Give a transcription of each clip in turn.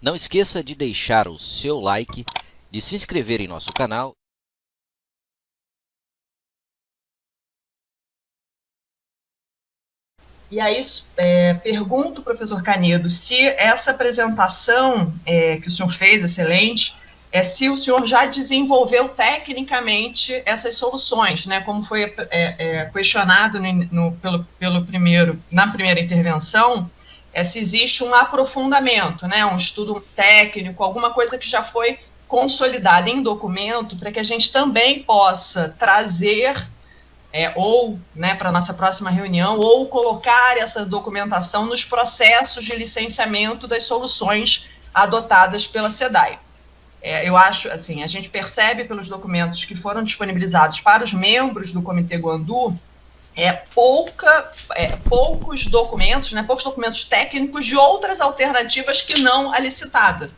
Não esqueça de deixar o seu like, de se inscrever em nosso canal. E aí, pergunto, professor Canedo, se essa apresentação que o senhor fez, excelente, se o senhor já desenvolveu tecnicamente essas soluções, né, como foi questionado na primeira intervenção, se existe um aprofundamento, né, um estudo técnico, alguma coisa que já foi consolidada em documento, para que a gente também possa trazer ou, né, para a nossa próxima reunião, ou colocar essa documentação nos processos de licenciamento das soluções adotadas pela SEDAI. Eu acho, assim, a gente percebe pelos documentos que foram disponibilizados para os membros do Comitê Guandu, poucos documentos, né, poucos documentos técnicos de outras alternativas que não a licitada.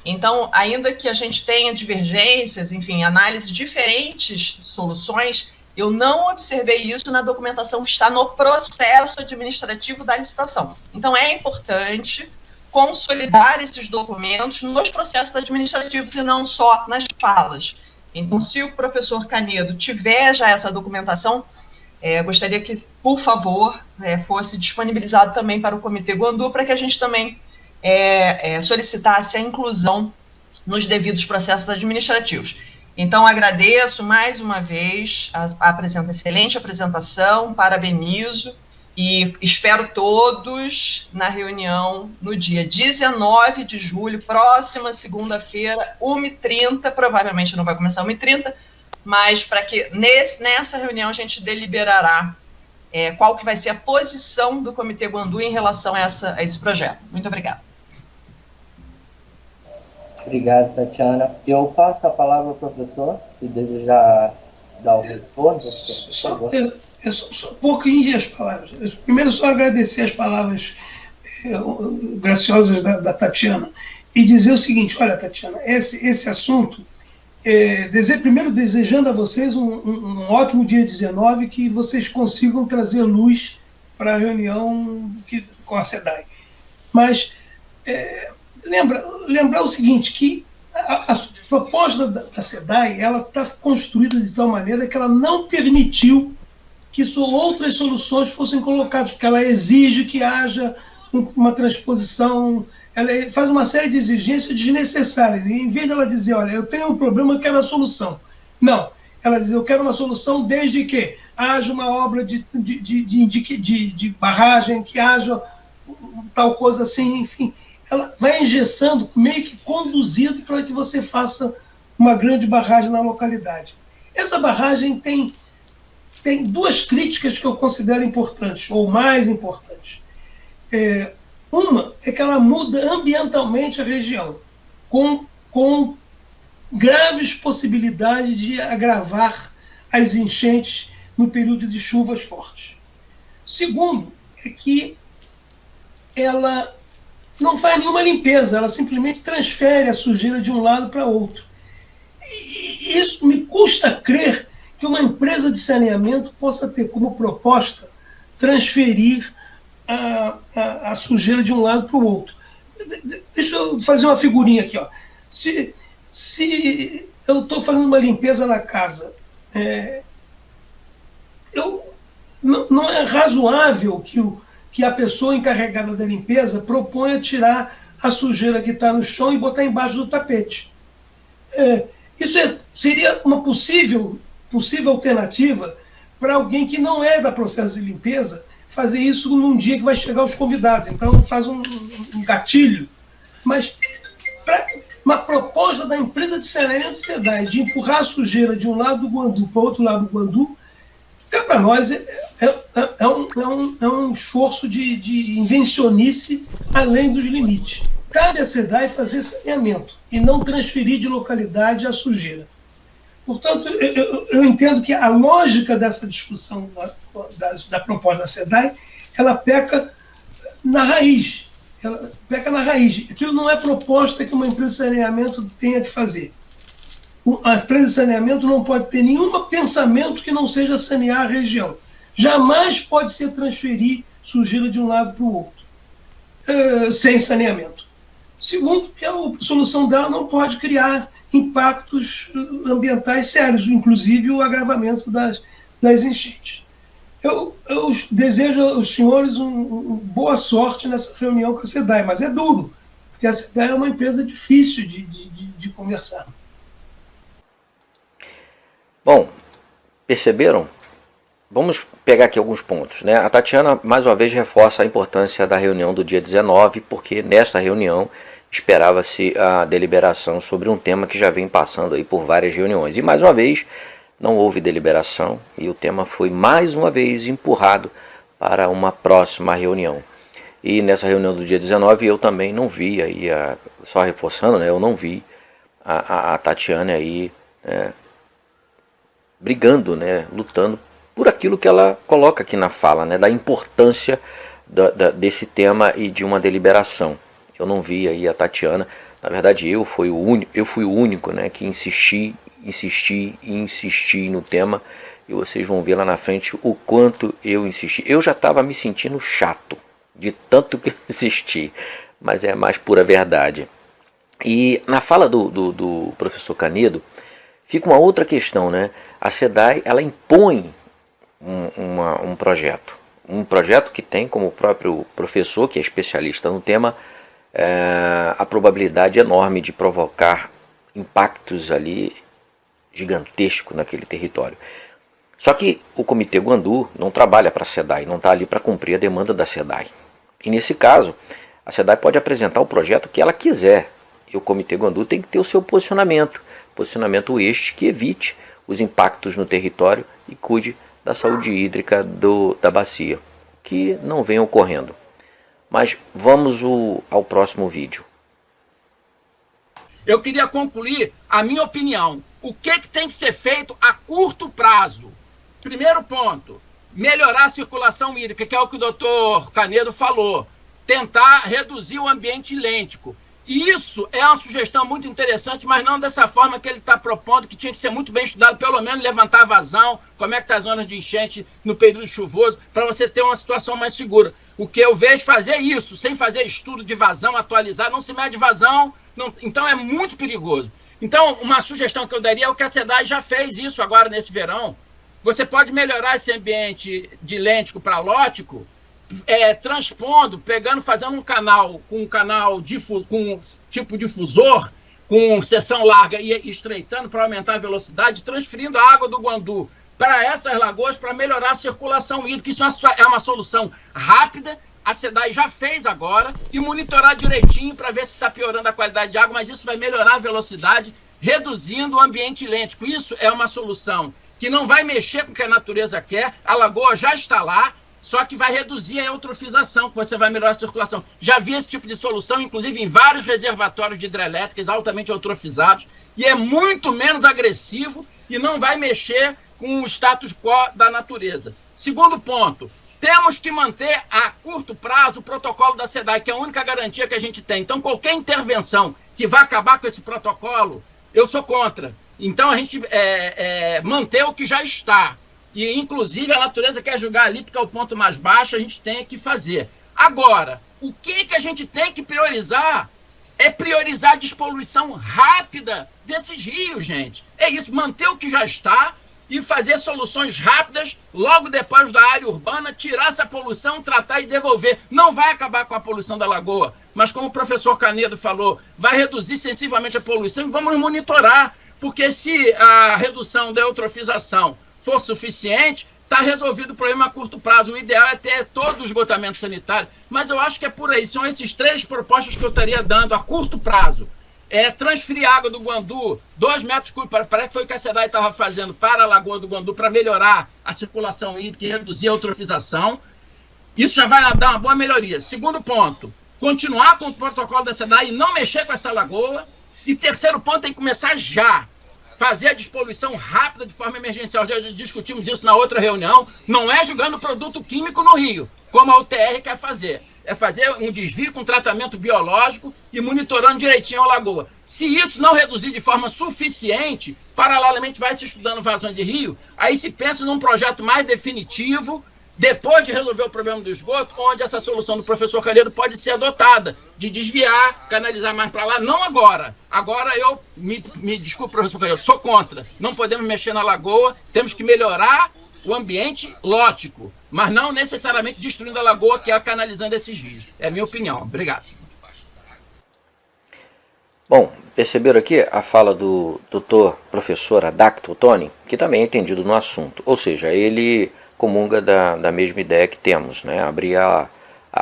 Então, ainda que a gente tenha divergências, enfim, análise de diferentes soluções, eu não observei isso na documentação que está no processo administrativo da licitação. Então, é importante consolidar esses documentos nos processos administrativos e não só nas falas. Então, se o professor Canedo tiver já essa documentação, gostaria que, por favor, fosse disponibilizado também para o Comitê Guandu, para que a gente também solicitasse a inclusão nos devidos processos administrativos. Então, agradeço mais uma vez a excelente apresentação, parabenizo e espero todos na reunião no dia 19 de julho, próxima segunda-feira, 13h30, provavelmente não vai começar 13h30, mas para que nessa reunião a gente deliberará qual que vai ser a posição do Comitê Guandu em relação a esse projeto. Muito obrigada. Obrigado, Tatiana. Eu passo a palavra ao professor, se desejar dar o retorno. Só pouquinho as palavras. Primeiro, só agradecer as palavras graciosas da Tatiana e dizer o seguinte: olha, Tatiana, esse assunto, primeiro desejando a vocês um ótimo dia 19, que vocês consigam trazer luz para a reunião com a SEDAI. Mas lembrar o seguinte, que a proposta da SEDAI, ela está construída de tal maneira que ela não permitiu que outras soluções fossem colocadas, porque ela exige que haja uma transposição, ela faz uma série de exigências desnecessárias. E, em vez dela dizer, olha, eu tenho um problema, eu quero a solução. Não, ela diz, eu quero uma solução desde que haja uma obra de barragem, que haja tal coisa assim, enfim. Ela vai engessando, meio que conduzido para que você faça uma grande barragem na localidade. Essa barragem tem duas críticas que eu considero importantes, ou mais importantes. Uma é que ela muda ambientalmente a região, com graves possibilidades de agravar as enchentes no período de chuvas fortes. Segundo, é que ela não faz nenhuma limpeza, ela simplesmente transfere a sujeira de um lado para outro. E isso me custa crer que uma empresa de saneamento possa ter como proposta transferir a sujeira de um lado para o outro. Deixa eu fazer uma figurinha aqui. Ó. Se eu estou fazendo uma limpeza na casa, não é razoável que a pessoa encarregada da limpeza proponha tirar a sujeira que está no chão e botar embaixo do tapete. Isso seria uma possível alternativa para alguém que não é da processo de limpeza fazer isso num dia que vai chegar os convidados. Então, faz um gatilho. Mas, uma proposta da empresa de saneamento SEDAI de empurrar a sujeira de um lado do Guandu para o outro lado do Guandu, para nós é um esforço de invencionice além dos limites. Cabe à SEDAI fazer saneamento e não transferir de localidade a sujeira. Portanto, eu entendo que a lógica dessa discussão da proposta da SEDAI, ela peca na raiz. Aquilo não é proposta que uma empresa de saneamento tenha que fazer. A empresa de saneamento não pode ter nenhum pensamento que não seja sanear a região. Jamais pode ser transferir sujeira de um lado para o outro, sem saneamento. Segundo, que a solução dela não pode criar impactos ambientais sérios, inclusive o agravamento das enchentes. Eu desejo aos senhores boa sorte nessa reunião com a SEDAI, mas é duro, porque a SEDAI é uma empresa difícil de conversar. Bom, perceberam? Vamos pegar aqui alguns pontos, né? A Tatiana, mais uma vez, reforça a importância da reunião do dia 19, porque nessa reunião esperava-se a deliberação sobre um tema que já vem passando aí por várias reuniões. E, mais uma vez, não houve deliberação e o tema foi, mais uma vez, empurrado para uma próxima reunião. E nessa reunião do dia 19 eu também não vi, aí só reforçando, né? Eu não vi a Tatiana aí brigando, né? Lutando por aquilo que ela coloca aqui na fala, né, da importância desse tema e de uma deliberação. Eu não vi aí a Tatiana, na verdade eu fui o único, né, que insisti no tema, e vocês vão ver lá na frente o quanto eu insisti. Eu já estava me sentindo chato, de tanto que insisti, mas é a mais pura verdade. E na fala do professor Canedo, fica uma outra questão, né? A SEDAI, ela impõe um projeto que tem como próprio professor, que é especialista no tema, a probabilidade enorme de provocar impactos ali gigantescos naquele território. Só que o Comitê Guandu não trabalha para a SEDAI, não está ali para cumprir a demanda da SEDAI. E nesse caso, a SEDAI pode apresentar o projeto que ela quiser, e o Comitê Guandu tem que ter o seu posicionamento este que evite os impactos no território e cuide da saúde hídrica da bacia, que não vem ocorrendo. Mas vamos ao próximo vídeo. Eu queria concluir a minha opinião. O que tem que ser feito a curto prazo? Primeiro ponto, melhorar a circulação hídrica, que é o que o doutor Canedo falou. Tentar reduzir o ambiente lêntico. E isso é uma sugestão muito interessante, mas não dessa forma que ele está propondo, que tinha que ser muito bem estudado, pelo menos levantar a vazão, como é que está as zonas de enchente no período chuvoso, para você ter uma situação mais segura. O que eu vejo fazer isso, sem fazer estudo de vazão atualizado, não se mede vazão, então é muito perigoso. Então, uma sugestão que eu daria é o que a SEDAI já fez isso agora nesse verão. Você pode melhorar esse ambiente de lêntico para lótico, transpondo, fazendo um canal com com tipo difusor, com seção larga e estreitando para aumentar a velocidade, transferindo a água do Guandu para essas lagoas para melhorar a circulação hídrica. Isso é uma solução rápida, a SEDAI já fez agora, e monitorar direitinho para ver se está piorando a qualidade de água, mas isso vai melhorar a velocidade, reduzindo o ambiente lêntico. Isso é uma solução que não vai mexer com o que a natureza quer, a lagoa já está lá, só que vai reduzir a eutrofização, que você vai melhorar a circulação. Já vi esse tipo de solução, inclusive em vários reservatórios de hidrelétricas altamente eutrofizados, e é muito menos agressivo e não vai mexer com o status quo da natureza. Segundo ponto, temos que manter a curto prazo o protocolo da SEDAI, que é a única garantia que a gente tem. Então, qualquer intervenção que vá acabar com esse protocolo, eu sou contra. Então, a gente manter o que já está. E, inclusive, a natureza quer julgar ali, porque é o ponto mais baixo, a gente tem que fazer. Agora, o que a gente tem que priorizar é priorizar a despoluição rápida desses rios, gente. É isso, manter o que já está e fazer soluções rápidas, logo depois da área urbana, tirar essa poluição, tratar e devolver. Não vai acabar com a poluição da lagoa, mas como o professor Canedo falou, vai reduzir sensivelmente a poluição e vamos monitorar, porque se a redução da eutrofização for suficiente, está resolvido o problema a curto prazo. O ideal é ter todo o esgotamento sanitário, mas eu acho que é por aí. São esses 3 propostas que eu estaria dando a curto prazo. Transferir água do Guandu, 2 metros cúbicos, parece que foi o que a SEDAI estava fazendo para a Lagoa do Guandu, para melhorar a circulação hídrica e reduzir a eutrofização. Isso já vai dar uma boa melhoria. Segundo ponto, continuar com o protocolo da SEDAI e não mexer com essa lagoa. E terceiro ponto, tem que começar já. Fazer a despoluição rápida de forma emergencial. Já discutimos isso na outra reunião. Não é jogando produto químico no rio, como a UTR quer fazer. É fazer um desvio com tratamento biológico e monitorando direitinho a lagoa. Se isso não reduzir de forma suficiente, paralelamente vai se estudando vazões de rio, aí se pensa num projeto mais definitivo depois de resolver o problema do esgoto, onde essa solução do professor Canedo pode ser adotada, de desviar, canalizar mais para lá, não agora. Agora eu, me desculpe, professor Canedo, sou contra. Não podemos mexer na lagoa, temos que melhorar o ambiente lótico, mas não necessariamente destruindo a lagoa, que é canalizando esses rios. É a minha opinião. Obrigado. Bom, perceberam aqui a fala do doutor professor Adacto Tony, que também é entendido no assunto. Ou seja, ele comunga da mesma ideia que temos, né? Abrir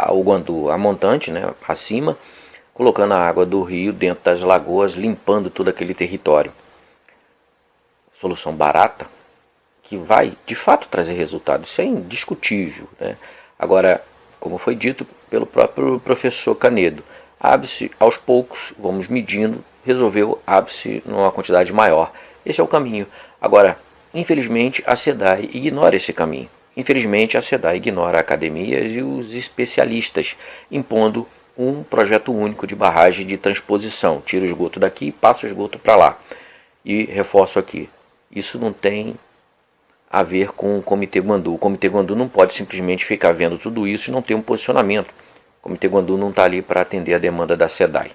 o Guandu, a montante, né? Acima, colocando a água do rio dentro das lagoas, limpando todo aquele território. Solução barata, que vai, de fato, trazer resultado. Isso é indiscutível, né? Agora, como foi dito pelo próprio professor Canedo, abre-se aos poucos, vamos medindo, resolveu, abre-se numa quantidade maior. Esse é o caminho. Agora, infelizmente, a SEDAI ignora esse caminho. Infelizmente, a SEDAI ignora academias e os especialistas, impondo um projeto único de barragem de transposição. Tira o esgoto daqui e passa o esgoto para lá. E reforço aqui, isso não tem a ver com o Comitê Guandu. O Comitê Guandu não pode simplesmente ficar vendo tudo isso e não ter um posicionamento. O Comitê Guandu não está ali para atender a demanda da SEDAI.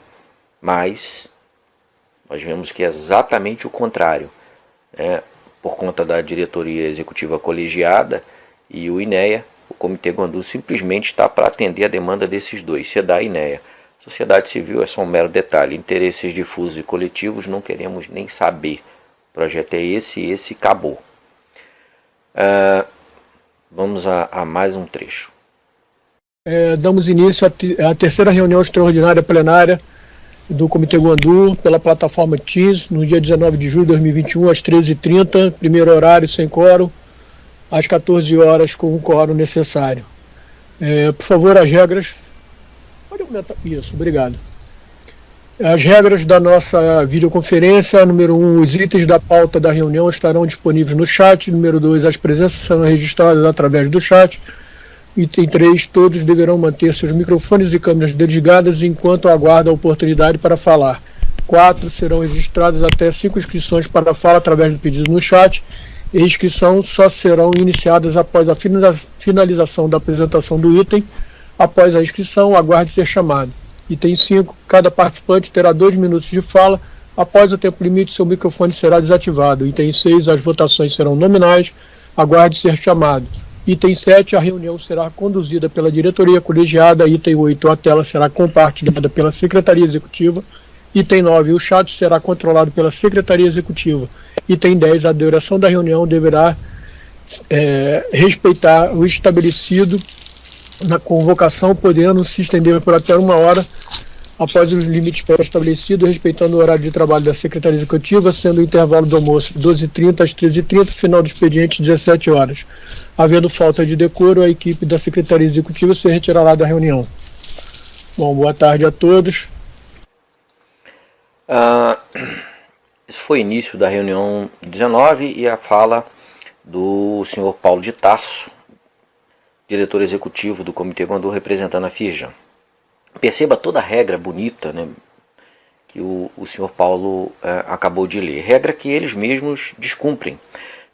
Mas nós vemos que é exatamente o contrário, né? Por conta da diretoria executiva colegiada e o INEA, o Comitê Guandu simplesmente está para atender a demanda desses dois, SEDAI e INEA. Sociedade civil é só um mero detalhe. Interesses difusos e coletivos não queremos nem saber. O projeto é esse e esse acabou. Vamos a mais um trecho. Damos início à terceira reunião extraordinária plenária do Comitê Guandu pela plataforma Teams, no dia 19 de julho de 2021, às 13h30, primeiro horário sem quórum, às 14 horas com o quórum necessário. Por favor, as regras... Pode aumentar. Isso, obrigado. As regras da nossa videoconferência. Número 1, os itens da pauta da reunião estarão disponíveis no chat. Número 2, as presenças serão registradas através do chat. Item 3, todos deverão manter seus microfones e câmeras desligadas enquanto aguardam a oportunidade para falar. 4, serão registradas até 5 inscrições para fala através do pedido no chat. E inscrições só serão iniciadas após a finalização da apresentação do item. Após a inscrição, aguarde ser chamado. Item 5, cada participante terá 2 minutos de fala. Após o tempo limite, seu microfone será desativado. Item 6, as votações serão nominais. Aguarde ser chamado. Item 7, a reunião será conduzida pela diretoria colegiada. Item 8, a tela será compartilhada pela Secretaria Executiva. Item 9, o chat será controlado pela Secretaria Executiva. Item 10, a duração da reunião deverá respeitar o estabelecido na convocação, podendo se estender por até 1 hora após os limites pré-estabelecidos, respeitando o horário de trabalho da Secretaria Executiva, sendo o intervalo do almoço de 12h30 às 13h30, final do expediente 17 horas. Havendo falta de decoro, a equipe da Secretaria Executiva se retirará da reunião. Bom, boa tarde a todos. Esse foi o início da reunião 19 e a fala do senhor Paulo de Tarso, diretor executivo do Comitê Guandu, representando a Firjan. Perceba toda a regra bonita, né, que o senhor Paulo acabou de ler. Regra que eles mesmos descumprem.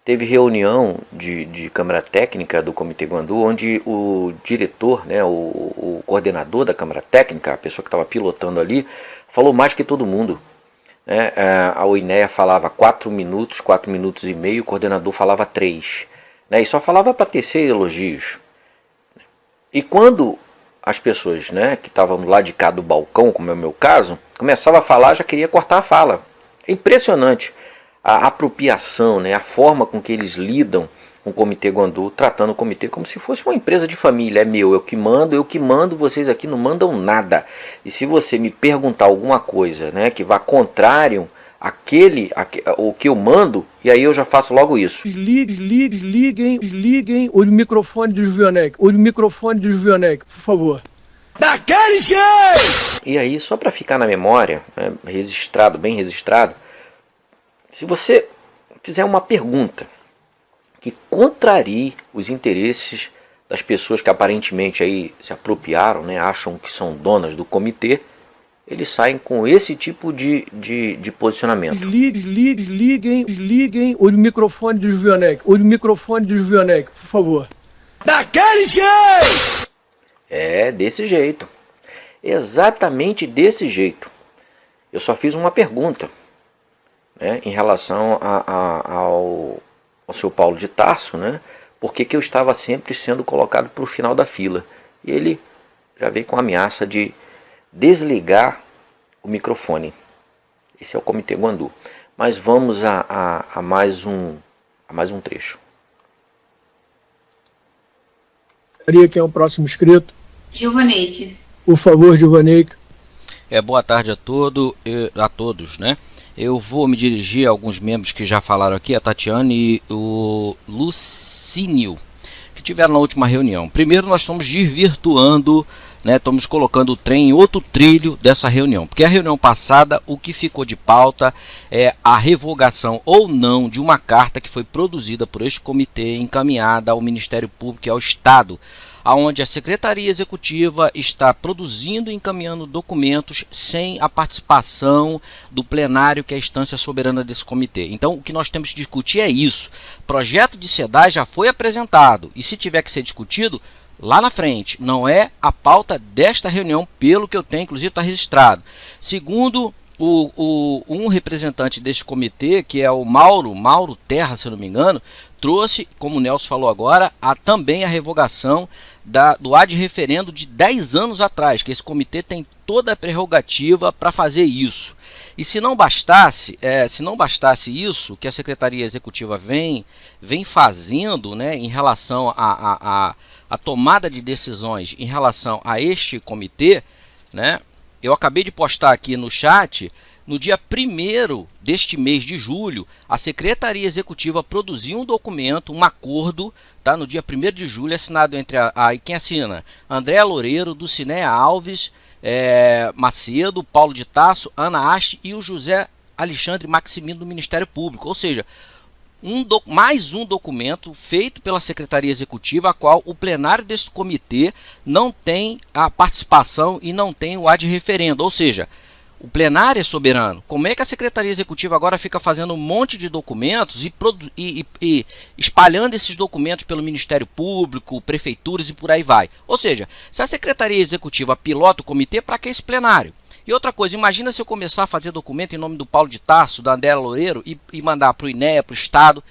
Teve reunião de Câmara Técnica do Comitê Guandu, onde o diretor, né, o coordenador da Câmara Técnica, a pessoa que estava pilotando ali, falou mais que todo mundo. Né? A INEA falava 4 minutos, 4 minutos e meio, o coordenador falava 3. Né, e só falava para tecer elogios. E quando as pessoas, né, que estavam lá de cá do balcão, como é o meu caso, começavam a falar, já queria cortar a fala. É impressionante a apropriação, né, a forma com que eles lidam com o Comitê Guandu, tratando o comitê como se fosse uma empresa de família. É meu, eu que mando, vocês aqui não mandam nada. E se você me perguntar alguma coisa, né, que vá contrário o que eu mando, e aí eu já faço logo isso. Liguem o microfone do Juvionek. O microfone do Juvionek, por favor. Daquele jeito! E aí, só para ficar na memória, né, registrado, bem registrado, se você fizer uma pergunta que contrarie os interesses das pessoas que aparentemente aí se apropriaram, né, acham que são donas do comitê, eles saem com esse tipo de posicionamento. Liguem o microfone do Juvionek. O microfone do Juvionek, por favor. Daquele jeito! É desse jeito. Exatamente desse jeito. Eu só fiz uma pergunta, né, em relação ao seu Paulo de Tarso, né? Por que eu estava sempre sendo colocado para o final da fila? E ele já veio com a ameaça de desligar o microfone. Esse é o Comitê Guandu. Mas vamos a mais um trecho. Quem é o próximo inscrito? Gilvaneike. Por favor, Gilvaneike. Boa tarde a todos, né? Eu vou me dirigir a alguns membros que já falaram aqui, a Tatiana e o Lucínio, que tiveram na última reunião. Primeiro, nós estamos desvirtuando, né, estamos colocando o trem em outro trilho dessa reunião, porque a reunião passada, o que ficou de pauta é a revogação ou não de uma carta que foi produzida por este comitê, encaminhada ao Ministério Público e ao Estado, onde a Secretaria Executiva está produzindo e encaminhando documentos sem a participação do plenário, que é a instância soberana desse comitê. Então, o que nós temos que discutir é isso. O projeto de SEDAI já foi apresentado, e se tiver que ser discutido, lá na frente. Não é a pauta desta reunião, pelo que eu tenho, inclusive está registrado. Segundo um representante deste comitê, que é o Mauro Terra, se eu não me engano, trouxe, como o Nelson falou agora, também a revogação do ad referendo de 10 anos atrás, que esse comitê tem toda a prerrogativa para fazer isso. E se não bastasse isso que a Secretaria Executiva vem fazendo, né, em relação à tomada de decisões em relação a este comitê, né, eu acabei de postar aqui no chat. No dia 1º deste mês de julho, a Secretaria Executiva produziu um documento, um acordo, tá? No dia 1º de julho, assinado entre quem assina? Andréa Loureiro, Dulcinéia Alves, Macedo, Paulo de Tarso, Ana Haste e o José Alexandre Maximino do Ministério Público. Ou seja, mais um documento feito pela Secretaria Executiva, a qual o plenário desse comitê não tem a participação e não tem o ad referendo. Ou seja, o plenário é soberano. Como é que a Secretaria Executiva agora fica fazendo um monte de documentos e espalhando esses documentos pelo Ministério Público, prefeituras e por aí vai? Ou seja, se a Secretaria Executiva pilota o comitê, para que esse plenário? E outra coisa, imagina se eu começar a fazer documento em nome do Paulo de Tarso, da Andréa Loureiro e mandar para o INEA, para o Estado.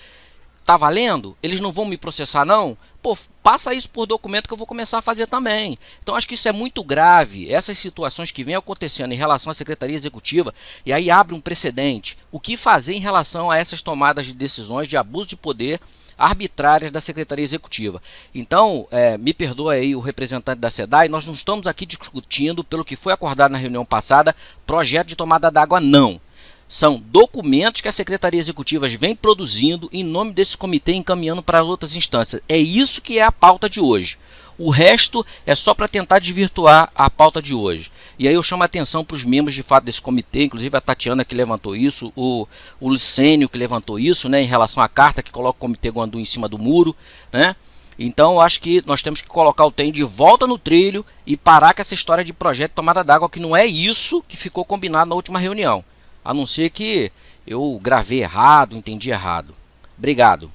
Tá valendo? Eles não vão me processar, não? Pô, passa isso por documento que eu vou começar a fazer também. Então acho que isso é muito grave, essas situações que vêm acontecendo em relação à Secretaria Executiva, e aí abre um precedente. O que fazer em relação a essas tomadas de decisões de abuso de poder arbitrárias da Secretaria Executiva? Então, me perdoa aí o representante da SEDAI, nós não estamos aqui discutindo, pelo que foi acordado na reunião passada, projeto de tomada d'água, não. São documentos que a Secretaria Executiva vem produzindo em nome desse comitê, encaminhando para outras instâncias. É isso que é a pauta de hoje. O resto é só para tentar desvirtuar a pauta de hoje. E aí eu chamo a atenção para os membros de fato desse comitê, inclusive a Tatiana que levantou isso, o Lucênio que levantou isso, né, em relação à carta que coloca o Comitê Guandu em cima do muro, né? Então acho que nós temos que colocar o trem de volta no trilho e parar com essa história de projeto de tomada d'água, que não é isso que ficou combinado na última reunião. A não ser que eu gravei errado, entendi errado. Obrigado.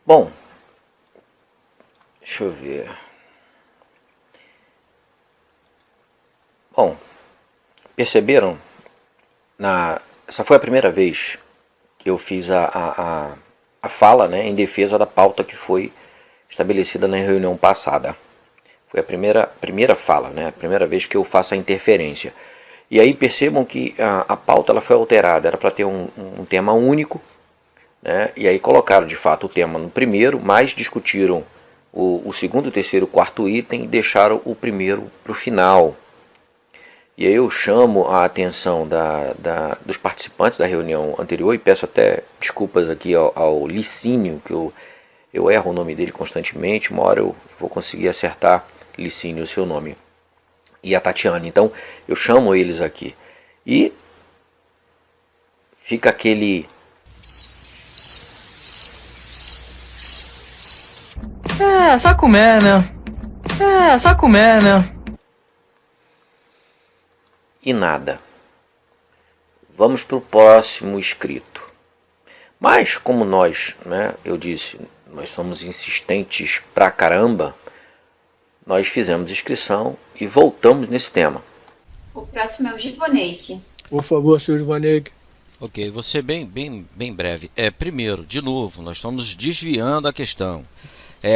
Bom, deixa eu ver. Bom, perceberam? Essa foi a primeira vez que eu fiz a fala, né, em defesa da pauta que foi estabelecida na reunião passada. Foi a primeira fala, né, a primeira vez que eu faço a interferência. E aí percebam que a pauta ela foi alterada, era para ter um tema único, né, e aí colocaram de fato o tema no primeiro, mas discutiram o segundo, terceiro, quarto item e deixaram o primeiro para o final. E aí eu chamo a atenção dos participantes da reunião anterior, e peço até desculpas aqui ao Licínio, que eu erro o nome dele constantemente, uma hora eu vou conseguir acertar, Licínio, o seu nome, e a Tatiana. Então eu chamo eles aqui e fica aquele... Só comer, né? Só comer, né? E nada. Vamos para o próximo inscrito. Mas como nós, né, eu disse, nós somos insistentes pra caramba, nós fizemos inscrição e voltamos nesse tema. O próximo é o Givoneik. Por favor, senhor Givoneik. Ok, vou ser bem breve. Primeiro, de novo, nós estamos desviando a questão.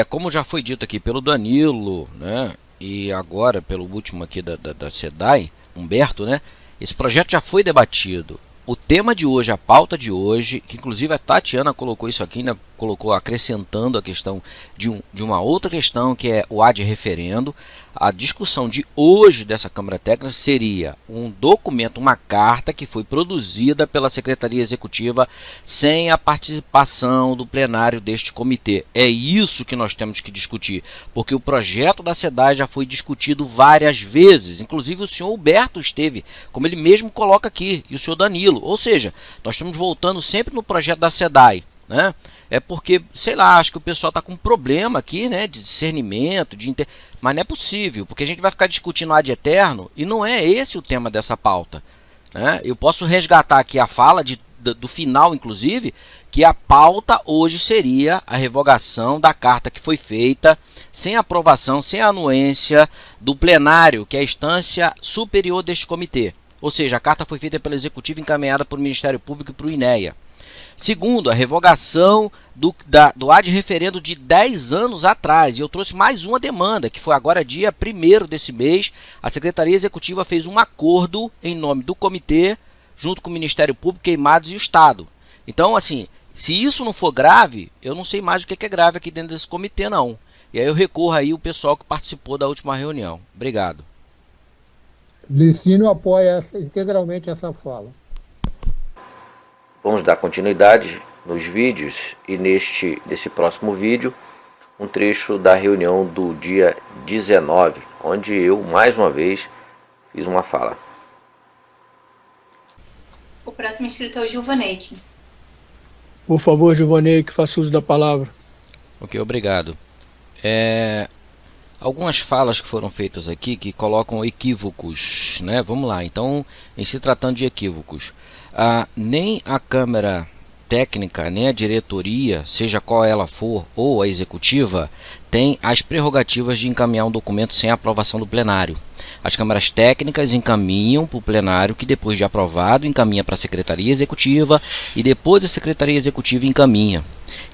Como já foi dito aqui pelo Danilo, né, e agora pelo último aqui da SEDAI, Humberto, né, esse projeto já foi debatido. O tema de hoje, a pauta de hoje, que inclusive a Tatiana colocou isso aqui, né, colocou acrescentando a questão de uma outra questão, que é o ad referendo. A discussão de hoje dessa Câmara Técnica seria um documento, uma carta que foi produzida pela Secretaria Executiva sem a participação do plenário deste comitê. É isso que nós temos que discutir, porque o projeto da SEDAI já foi discutido várias vezes, inclusive o senhor Humberto esteve, como ele mesmo coloca aqui, e o senhor Danilo. Ou seja, nós estamos voltando sempre no projeto da SEDAI, né? É porque, sei lá, acho que o pessoal está com um problema aqui, né, de discernimento, mas não é possível, porque a gente vai ficar discutindo ad eterno e não é esse o tema dessa pauta, né? Eu posso resgatar aqui a fala do final, inclusive, que a pauta hoje seria a revogação da carta que foi feita sem aprovação, sem anuência do plenário, que é a instância superior deste comitê. Ou seja, a carta foi feita pelo Executivo encaminhada para o Ministério Público e para o INEA. Segundo, a revogação do ad referendo de 10 anos atrás. E eu trouxe mais uma demanda, que foi agora dia 1º desse mês. A Secretaria Executiva fez um acordo em nome do comitê, junto com o Ministério Público, Queimados e o Estado. Então, assim, se isso não for grave, eu não sei mais o que é grave aqui dentro desse comitê, não. E aí eu recorro aí o pessoal que participou da última reunião. Obrigado. Licínio apoia integralmente essa fala. Vamos dar continuidade nos vídeos e nesse próximo vídeo, um trecho da reunião do dia 19, onde eu, mais uma vez, fiz uma fala. O próximo inscrito é o Givoneik. Por favor, Givoneik, faça uso da palavra. Ok, obrigado. Algumas falas que foram feitas aqui que colocam equívocos, né? Vamos lá, então, em se tratando de equívocos, nem a Câmara Técnica, nem a diretoria, seja qual ela for, ou a executiva, tem as prerrogativas de encaminhar um documento sem aprovação do plenário. As câmaras técnicas encaminham para o plenário, que depois de aprovado encaminha para a Secretaria Executiva, e depois a Secretaria Executiva encaminha.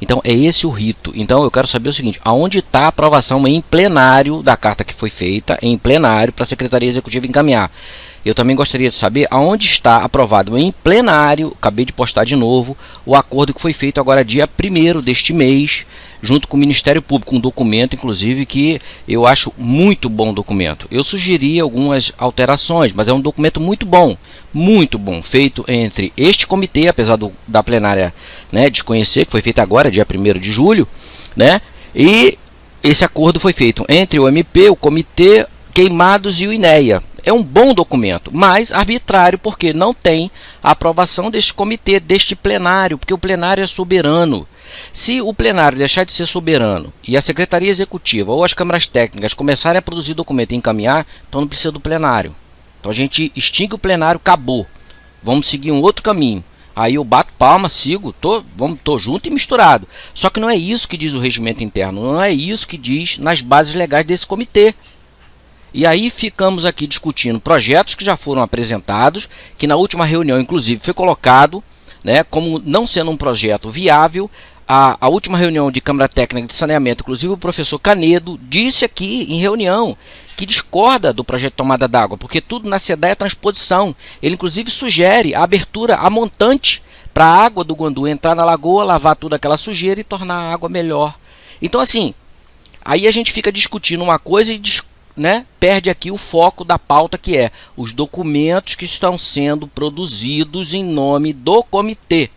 Então é esse o rito. Então eu quero saber o seguinte: aonde está a aprovação em plenário da carta que foi feita em plenário para a Secretaria Executiva encaminhar? Eu também gostaria de saber aonde está aprovado em plenário, acabei de postar de novo, o acordo que foi feito agora dia 1º deste mês, junto com o Ministério Público, um documento, inclusive, que eu acho muito bom documento. Eu sugeri algumas alterações, mas é um documento muito bom, feito entre este comitê, apesar da plenária, né, desconhecer, que foi feito agora, dia 1º de julho, né, e esse acordo foi feito entre o MP, o Comitê Queimados e o INEA. É um bom documento, mas arbitrário, porque não tem a aprovação deste comitê, deste plenário, porque o plenário é soberano. Se o plenário deixar de ser soberano e a Secretaria Executiva ou as câmaras técnicas começarem a produzir documento e encaminhar, então não precisa do plenário. Então a gente extingue o plenário, acabou. Vamos seguir um outro caminho. Aí eu bato palma, sigo, tô junto e misturado. Só que não é isso que diz o regimento interno, não é isso que diz nas bases legais desse comitê. E aí ficamos aqui discutindo projetos que já foram apresentados, que na última reunião, inclusive, foi colocado, né, como não sendo um projeto viável. A última reunião de Câmara Técnica de Saneamento, inclusive o professor Canedo, disse aqui em reunião que discorda do projeto de tomada d'água, porque tudo na SEDAI é transposição. Ele, inclusive, sugere a abertura a montante para a água do Guandu entrar na lagoa, lavar toda aquela sujeira e tornar a água melhor. Então, assim, aí a gente fica discutindo uma coisa e né, perde aqui o foco da pauta, que é os documentos que estão sendo produzidos em nome do comitê.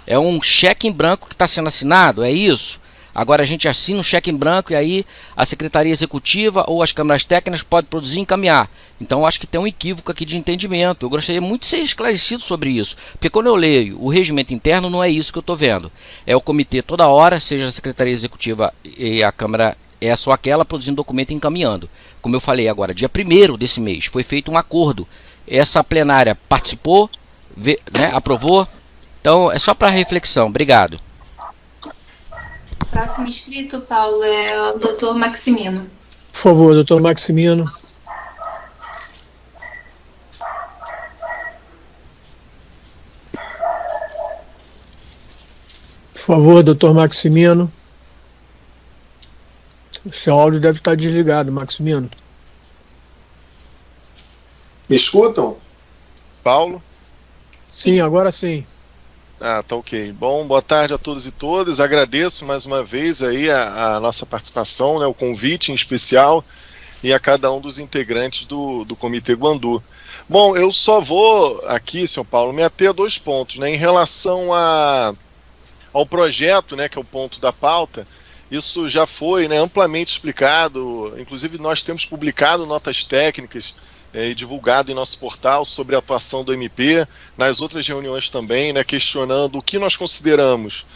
É um cheque em branco que está sendo assinado, é isso? Agora a gente assina um cheque em branco e aí a Secretaria Executiva ou as câmaras técnicas podem produzir e encaminhar. Então eu acho que tem um equívoco aqui de entendimento. Eu gostaria muito de ser esclarecido sobre isso, porque quando eu leio o regimento interno não é isso que eu estou vendo. É o comitê toda hora, seja a Secretaria Executiva e a Câmara, é só aquela produzindo documento e encaminhando. Como eu falei agora, dia 1º desse mês, foi feito um acordo. Essa plenária participou, né, aprovou. Então, é só para reflexão. Obrigado. próximo inscrito, Paulo, é o Dr. Maximino. Por favor, doutor Maximino. Por favor, doutor Maximino. O seu áudio deve estar desligado, Maximino. Me escutam? Paulo? Sim, agora sim. Ah, tá ok. Bom, boa tarde a todos e todas. Agradeço mais uma vez aí a nossa participação, né, o convite em especial, e a cada um dos integrantes do Comitê Guandu. Bom, eu só vou aqui, senhor Paulo, me ater a 2 pontos, né, em relação ao projeto, né, que é o ponto da pauta. Isso já foi, né, amplamente explicado, inclusive nós temos publicado notas técnicas e divulgado em nosso portal sobre a atuação do MP, nas outras reuniões também, né, questionando o que nós consideramos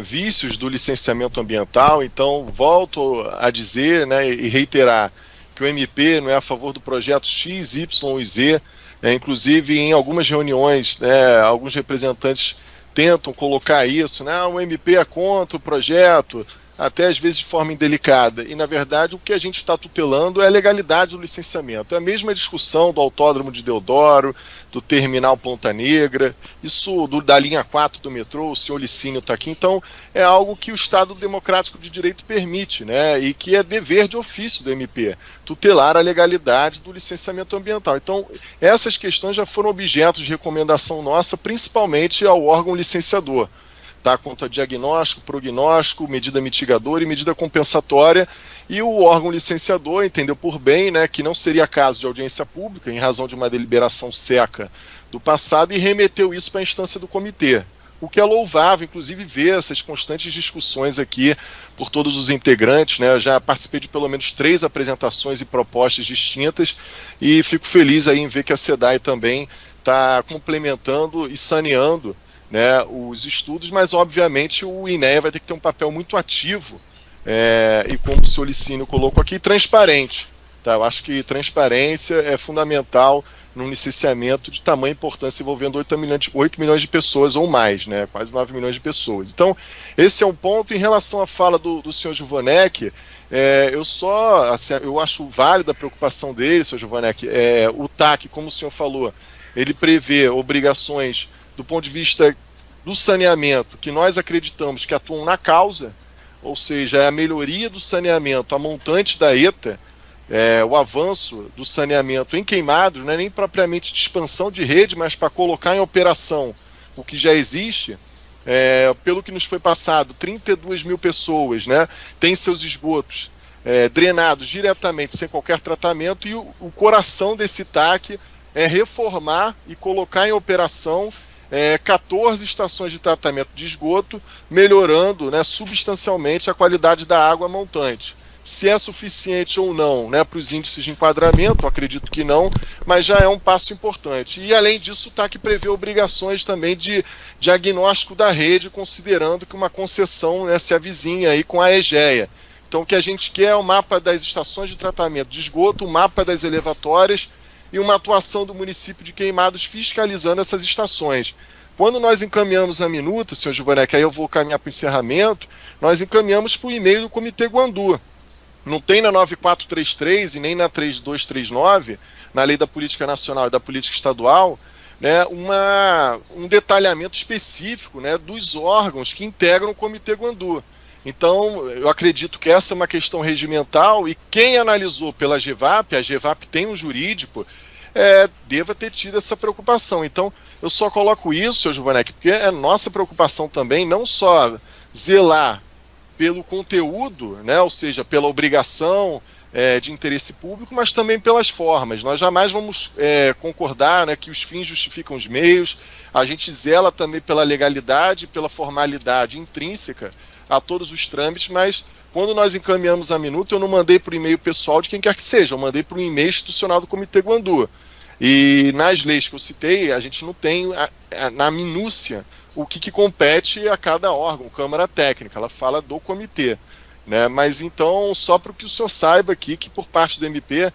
vícios do licenciamento ambiental. Então, volto a dizer, né, e reiterar que o MP não é a favor do projeto X, Y e Z, inclusive em algumas reuniões, né, alguns representantes tentam colocar isso, né, o MP é contra o projeto, até às vezes de forma indelicada, e na verdade o que a gente está tutelando é a legalidade do licenciamento. É a mesma discussão do Autódromo de Deodoro, do Terminal Ponta Negra, isso da linha 4 do metrô, o senhor Licínio está aqui. Então é algo que o Estado Democrático de Direito permite, né, e que é dever de ofício do MP, tutelar a legalidade do licenciamento ambiental. Então essas questões já foram objeto de recomendação nossa, principalmente ao órgão licenciador, tá? Quanto a diagnóstico, prognóstico, medida mitigadora e medida compensatória, e o órgão licenciador entendeu por bem, né, que não seria caso de audiência pública, em razão de uma deliberação seca do passado, e remeteu isso para a instância do comitê. O que é louvável, inclusive, ver essas constantes discussões aqui por todos os integrantes, né? Eu já participei de pelo menos 3 apresentações e propostas distintas, e fico feliz aí em ver que a SEDAI também está complementando e saneando, né, os estudos, mas obviamente o INEA vai ter que ter um papel muito ativo, e como o senhor Licínio colocou aqui, transparente. Tá? Eu acho que transparência é fundamental num licenciamento de tamanha importância envolvendo 8 milhões de pessoas ou mais, né, quase 9 milhões de pessoas. Então, esse é um ponto. Em relação à fala do senhor Giovaneck, eu acho válida a preocupação dele, senhor Giovaneck. O TAC, como o senhor falou, ele prevê obrigações do ponto de vista do saneamento, que nós acreditamos que atuam na causa, ou seja, é a melhoria do saneamento, a montante da ETA, o avanço do saneamento em Queimados, não é nem propriamente de expansão de rede, mas para colocar em operação o que já existe. Pelo que nos foi passado, 32 mil pessoas, né, têm seus esgotos drenados diretamente, sem qualquer tratamento, e o coração desse TAC é reformar e colocar em operação 14 estações de tratamento de esgoto, melhorando, né, substancialmente a qualidade da água montante. Se é suficiente ou não, né, para os índices de enquadramento, acredito que não, mas já é um passo importante. E além disso, o TAC prevê obrigações também de diagnóstico da rede, considerando que uma concessão, né, se avizinha aí com a EGEA. Então o que a gente quer é o mapa das estações de tratamento de esgoto, o mapa das elevatórias, e uma atuação do município de Queimados fiscalizando essas estações. Quando nós encaminhamos a minuta, senhor Giovaneck, aí eu vou caminhar para o encerramento, nós encaminhamos para o e-mail do Comitê Guandu. Não tem na 9433 e nem na 3239, na Lei da Política Nacional e da Política Estadual, né, um detalhamento específico, né, dos órgãos que integram o Comitê Guandu. Então, eu acredito que essa é uma questão regimental, e quem analisou pela GEVAP, a GEVAP tem um jurídico, deva ter tido essa preocupação. Então, eu só coloco isso, senhor Giovaneck, porque é nossa preocupação também, não só zelar pelo conteúdo, né, ou seja, pela obrigação de interesse público, mas também pelas formas. Nós jamais vamos concordar, né, que os fins justificam os meios. A gente zela também pela legalidade, pela formalidade intrínseca a todos os trâmites, mas quando nós encaminhamos a minuta, eu não mandei para o e-mail pessoal de quem quer que seja, eu mandei para o e-mail institucional do Comitê Guandu. E nas leis que eu citei, a gente não tem na minúcia o que compete a cada órgão, Câmara Técnica, ela fala do comitê, né? Mas então, só para que o senhor saiba aqui, que por parte do MP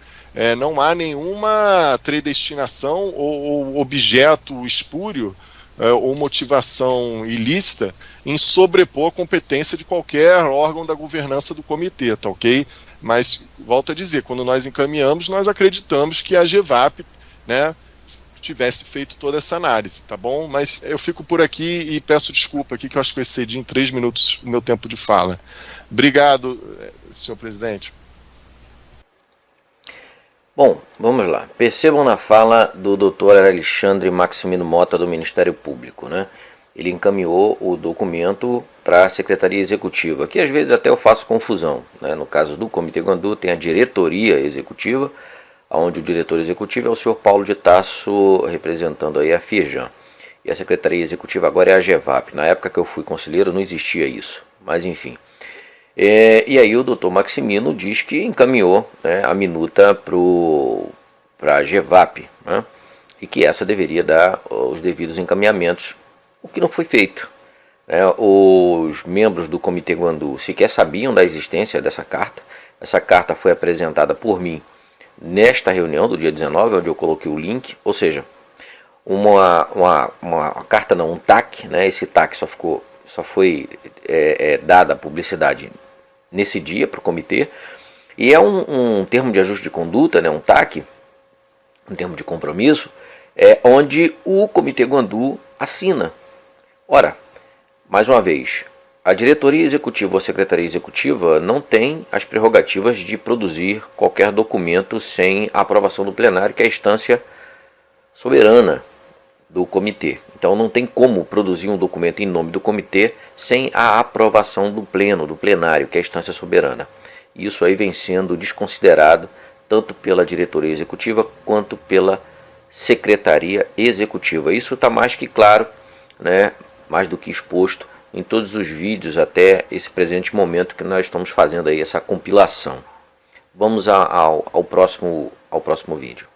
não há nenhuma predestinação ou objeto espúrio ou motivação ilícita em sobrepor a competência de qualquer órgão da governança do comitê, tá ok? Mas, volto a dizer, quando nós encaminhamos, nós acreditamos que a GEVAP, né, tivesse feito toda essa análise, tá bom? Mas eu fico por aqui e peço desculpa aqui que eu acho que eu excedi em 3 minutos o meu tempo de fala. Obrigado, senhor presidente. Bom, vamos lá. Percebam na fala do Dr. Alexandre Maximino Mota, do Ministério Público, né? Ele encaminhou o documento para a Secretaria Executiva, que às vezes até eu faço confusão, né? No caso do Comitê Guandu, tem a Diretoria Executiva, onde o diretor executivo é o senhor Paulo de Tasso, representando aí a FIEJAN. E a Secretaria Executiva agora é a GEVAP. Na época que eu fui conselheiro não existia isso, mas enfim. E aí o doutor Maximino diz que encaminhou, né, a minuta para a GEVAP, né, e que essa deveria dar os devidos encaminhamentos, o que não foi feito. Os membros do Comitê Guandu sequer sabiam da existência dessa carta. Essa carta foi apresentada por mim nesta reunião do dia 19, onde eu coloquei o link, ou seja, uma carta não, um TAC, né, esse TAC só foi dada a publicidade nesse dia para o comitê, e é um termo de ajuste de conduta, né, um TAC, um termo de compromisso, onde o Comitê Guandu assina. Ora, mais uma vez, a diretoria executiva ou a secretaria executiva não tem as prerrogativas de produzir qualquer documento sem a aprovação do plenário, que é a instância soberana do comitê. Então não tem como produzir um documento em nome do comitê sem a aprovação do pleno, do plenário, que é a instância soberana. Isso aí vem sendo desconsiderado tanto pela diretoria executiva quanto pela secretaria executiva. Isso está mais que claro, né, mais do que exposto em todos os vídeos até esse presente momento que nós estamos fazendo aí essa compilação. Vamos ao próximo vídeo.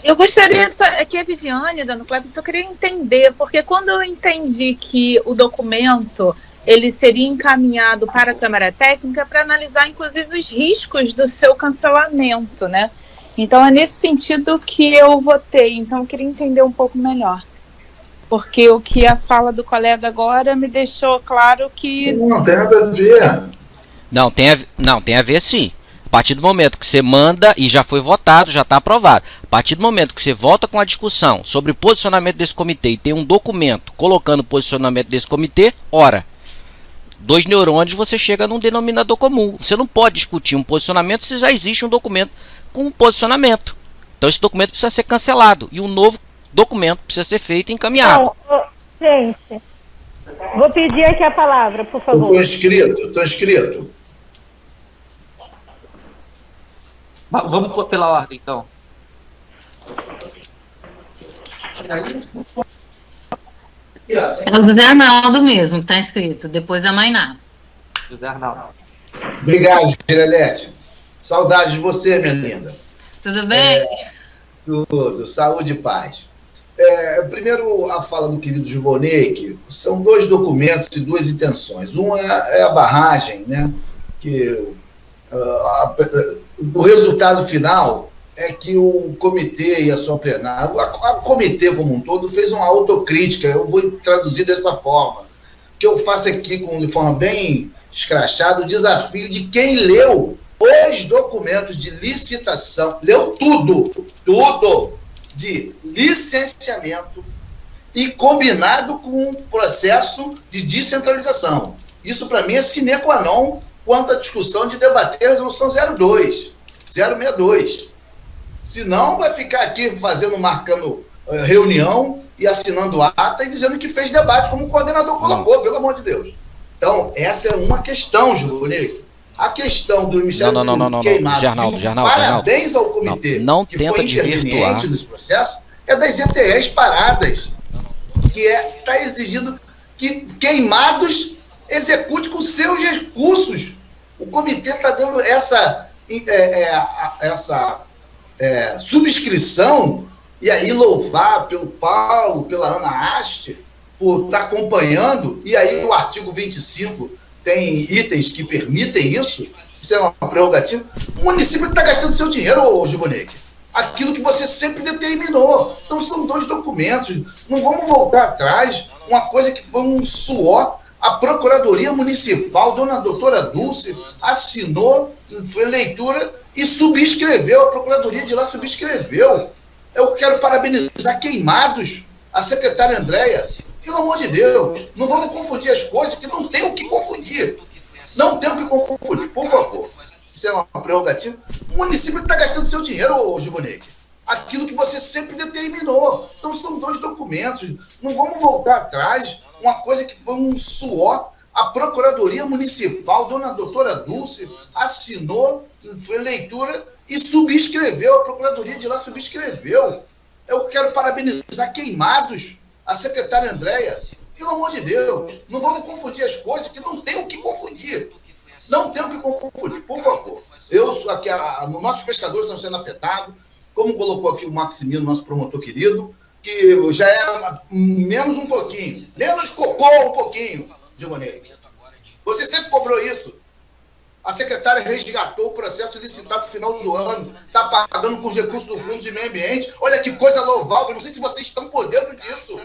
Eu gostaria, aqui a Viviane, dando Kleber, só queria entender, porque quando eu entendi que o documento ele seria encaminhado para a Câmara Técnica para analisar, inclusive, os riscos do seu cancelamento, né? Então é nesse sentido que eu votei, então eu queria entender um pouco melhor. Porque o que a fala do colega agora me deixou claro que... Não tem nada a ver. Não, tem a ver sim. A partir do momento que você manda e já foi votado, já está aprovado. A partir do momento que você volta com a discussão sobre o posicionamento desse comitê e tem um documento colocando o posicionamento desse comitê, ora, 2 neurônios você chega num denominador comum. Você não pode discutir um posicionamento se já existe um documento com um posicionamento. Então esse documento precisa ser cancelado e um novo documento precisa ser feito e encaminhado. Gente, vou pedir aqui a palavra, por favor. Estou inscrito. Vamos pela ordem, então. É o José Arnaldo mesmo que está inscrito, depois a Mainá. José Arnaldo. Obrigado, Girelete. Saudade de você, minha linda. Tudo bem? Tudo, saúde e paz. Primeiro, a fala do querido Givonei, que são 2 documentos e 2 intenções. Um é a barragem, né? Que o resultado final é que o comitê e a sua plenária, o comitê como um todo, fez uma autocrítica. Eu vou traduzir dessa forma, que eu faço aqui de forma bem escrachada o desafio de quem leu os documentos de licitação, leu tudo de licenciamento e combinado com o processo de descentralização. Isso, para mim, é sine qua non quanto à discussão de debater a resolução 062. Senão vai ficar aqui marcando reunião e assinando ata e dizendo que fez debate, como o coordenador colocou, pelo amor de Deus. Então, essa é uma questão, Gilberto. A questão do Ministério Público queimado, Gernaldo, parabéns ao comitê que foi interveniente nesse processo, é das ETEs paradas, que está exigindo que queimados execute com seus recursos. O comitê está dando essa subscrição, e aí louvar pelo Paulo, pela Ana Haste, por estar acompanhando, e aí o artigo 25 tem itens que permitem isso, isso é uma prerrogativa. O município está gastando seu dinheiro, ô Gilvonique. Aquilo que você sempre determinou. Então são 2 documentos. Não vamos voltar atrás. Uma coisa que foi um suor. A Procuradoria Municipal, dona doutora Dulce, assinou, foi leitura e subscreveu. A Procuradoria de lá subscreveu. Eu quero parabenizar Queimados, a secretária Andréia. Pelo amor de Deus, não vamos confundir as coisas, que não tem o que confundir. Não tem o que confundir, por favor. Isso é uma prerrogativa. O município está gastando seu dinheiro, ô Gilvonique. Aquilo que você sempre determinou. Então são 2 documentos. Não vamos voltar atrás. Uma coisa que foi um suor. A Procuradoria Municipal, dona doutora Dulce, assinou, foi leitura e subscreveu. A Procuradoria de lá subscreveu. Eu quero parabenizar Queimados, a secretária Andréia. Pelo amor de Deus, não vamos confundir as coisas, que não tem o que confundir. Não tem o que confundir, por favor. Aqui, nossos pescadores estão sendo afetados, como colocou aqui o Maximino, nosso promotor querido, que já era menos um pouquinho, menos cocô um pouquinho, Gilvonique. Você sempre cobrou isso. A secretária resgatou o processo licitado no final do ano, está pagando com os recursos do Fundo de Meio Ambiente. Olha que coisa louvável, não sei se vocês estão por dentro disso.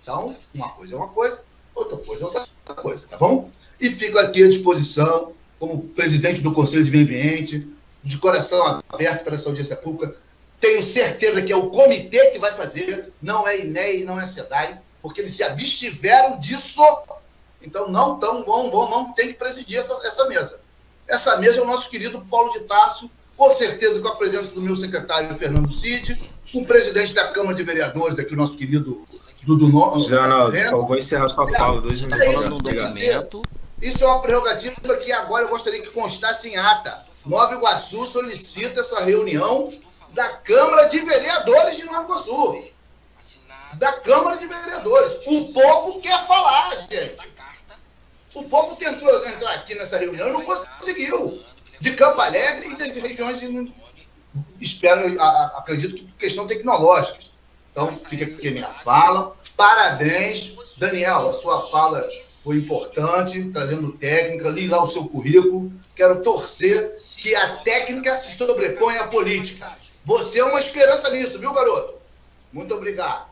Então, uma coisa é uma coisa, outra coisa é outra coisa, tá bom? E fico aqui à disposição, como presidente do Conselho de Meio Ambiente, de coração aberto para essa audiência pública. Tenho certeza que é o comitê que vai fazer, não é INEA e não é SEDAI, porque eles se abstiveram disso. Então não tem que presidir essa mesa. Essa mesa é o nosso querido Paulo de Tarso, com certeza com a presença do meu secretário Fernando Cid, com o presidente da Câmara de Vereadores, aqui o nosso querido Dudu José Arnaldo, eu vou encerrar sua fala, 2 minutos. Isso é uma prerrogativa que agora eu gostaria que constasse em ata. Nova Iguaçu solicita essa reunião da Câmara de Vereadores de Nova Iguaçu. Da Câmara de Vereadores. O povo quer falar, gente. O povo tentou entrar aqui nessa reunião e não conseguiu. De Campo Alegre e das regiões de... acredito que por questão tecnológica. Então, fica aqui a minha fala. Parabéns, Daniel, a sua fala foi importante, trazendo técnica, li lá o seu currículo. Quero torcer que a técnica se sobreponha à política. Você é uma esperança nisso, viu, garoto? Muito obrigado.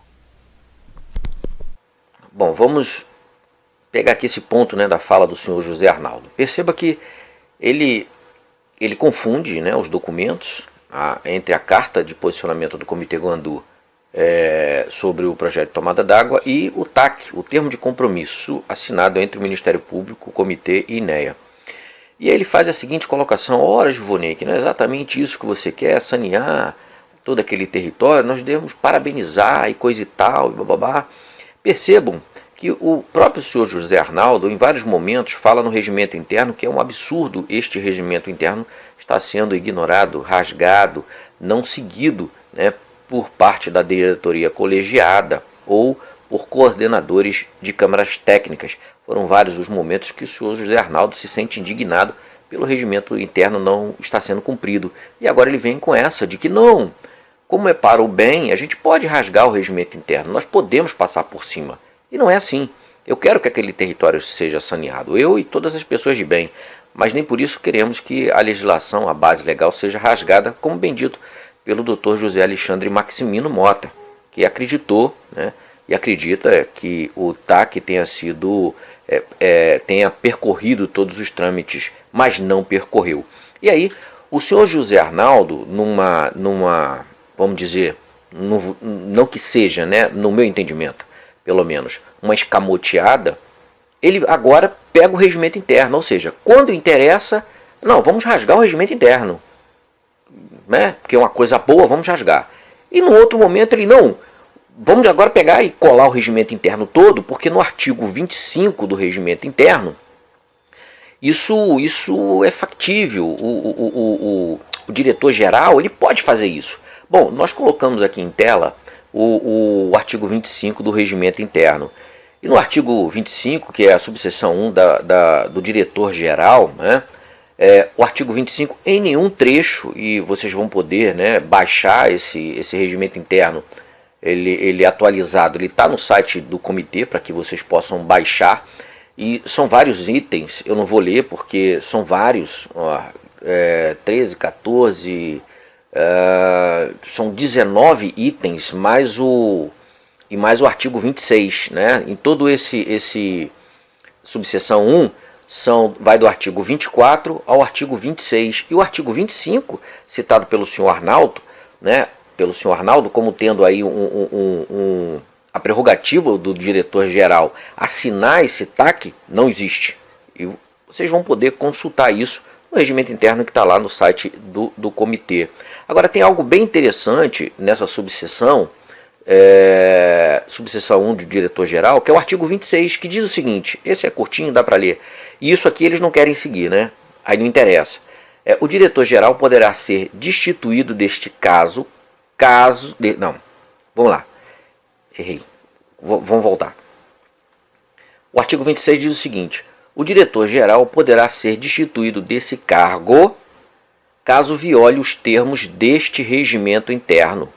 Bom, vamos pegar aqui esse ponto, né, da fala do senhor José Arnaldo. Perceba que ele confunde, né, os documentos entre a carta de posicionamento do Comitê Guandu sobre o projeto de tomada d'água e o TAC, o termo de compromisso assinado entre o Ministério Público, o Comitê e INEA. E aí ele faz a seguinte colocação: ora, Gilvonique, não é exatamente isso que você quer, sanear todo aquele território, nós devemos parabenizar e coisa e tal, e bababá. Percebam que o próprio senhor José Arnaldo, em vários momentos, fala no regimento interno que é um absurdo este regimento interno está sendo ignorado, rasgado, não seguido, né, por parte da diretoria colegiada ou por coordenadores de câmaras técnicas. Foram vários os momentos que o senhor José Arnaldo se sente indignado pelo regimento interno não estar sendo cumprido. E agora ele vem com essa de que não, como é para o bem, a gente pode rasgar o regimento interno, nós podemos passar por cima. E não é assim. Eu quero que aquele território seja saneado, eu e todas as pessoas de bem, mas nem por isso queremos que a legislação, a base legal, seja rasgada, como bem dito pelo Dr. José Alexandre Maximino Mota, que acreditou, né, e acredita que o TAC tenha sido, tenha percorrido todos os trâmites, mas não percorreu. E aí, o senhor José Arnaldo, vamos dizer, não que seja, né, no meu entendimento, pelo menos, uma escamoteada, ele agora pega o regimento interno, ou seja, quando interessa, não, vamos rasgar o regimento interno, né, porque é uma coisa boa, vamos rasgar. E no outro momento ele, não, vamos agora pegar e colar o regimento interno todo, porque no artigo 25 do regimento interno, isso é factível, o diretor-geral ele pode fazer isso. Bom, nós colocamos aqui em tela o artigo 25 do regimento interno. E no artigo 25, que é a subseção 1 do diretor-geral, né, o artigo 25, em nenhum trecho, e vocês vão poder, né, baixar esse regimento interno, ele atualizado, ele está no site do comitê, para que vocês possam baixar. E são vários itens, eu não vou ler porque são vários, 13, 14, são 19 itens, mais o artigo 26, né? Em todo esse subseção 1, vai do artigo 24 ao artigo 26. E o artigo 25, citado pelo senhor Arnaldo, né? Pelo senhor Arnaldo, como tendo aí a prerrogativa do diretor-geral assinar esse TAC, não existe. E vocês vão poder consultar isso no regimento interno que está lá no site do comitê. Agora, tem algo bem interessante nessa subseção, subseção 1 do diretor-geral, que é o artigo 26, que diz o seguinte, esse é curtinho, dá para ler, e isso aqui eles não querem seguir, né? Aí não interessa. O diretor-geral poderá ser destituído deste caso, não, vamos lá, errei, vamos voltar. O artigo 26 diz o seguinte, o diretor-geral poderá ser destituído desse cargo caso viole os termos deste regimento interno,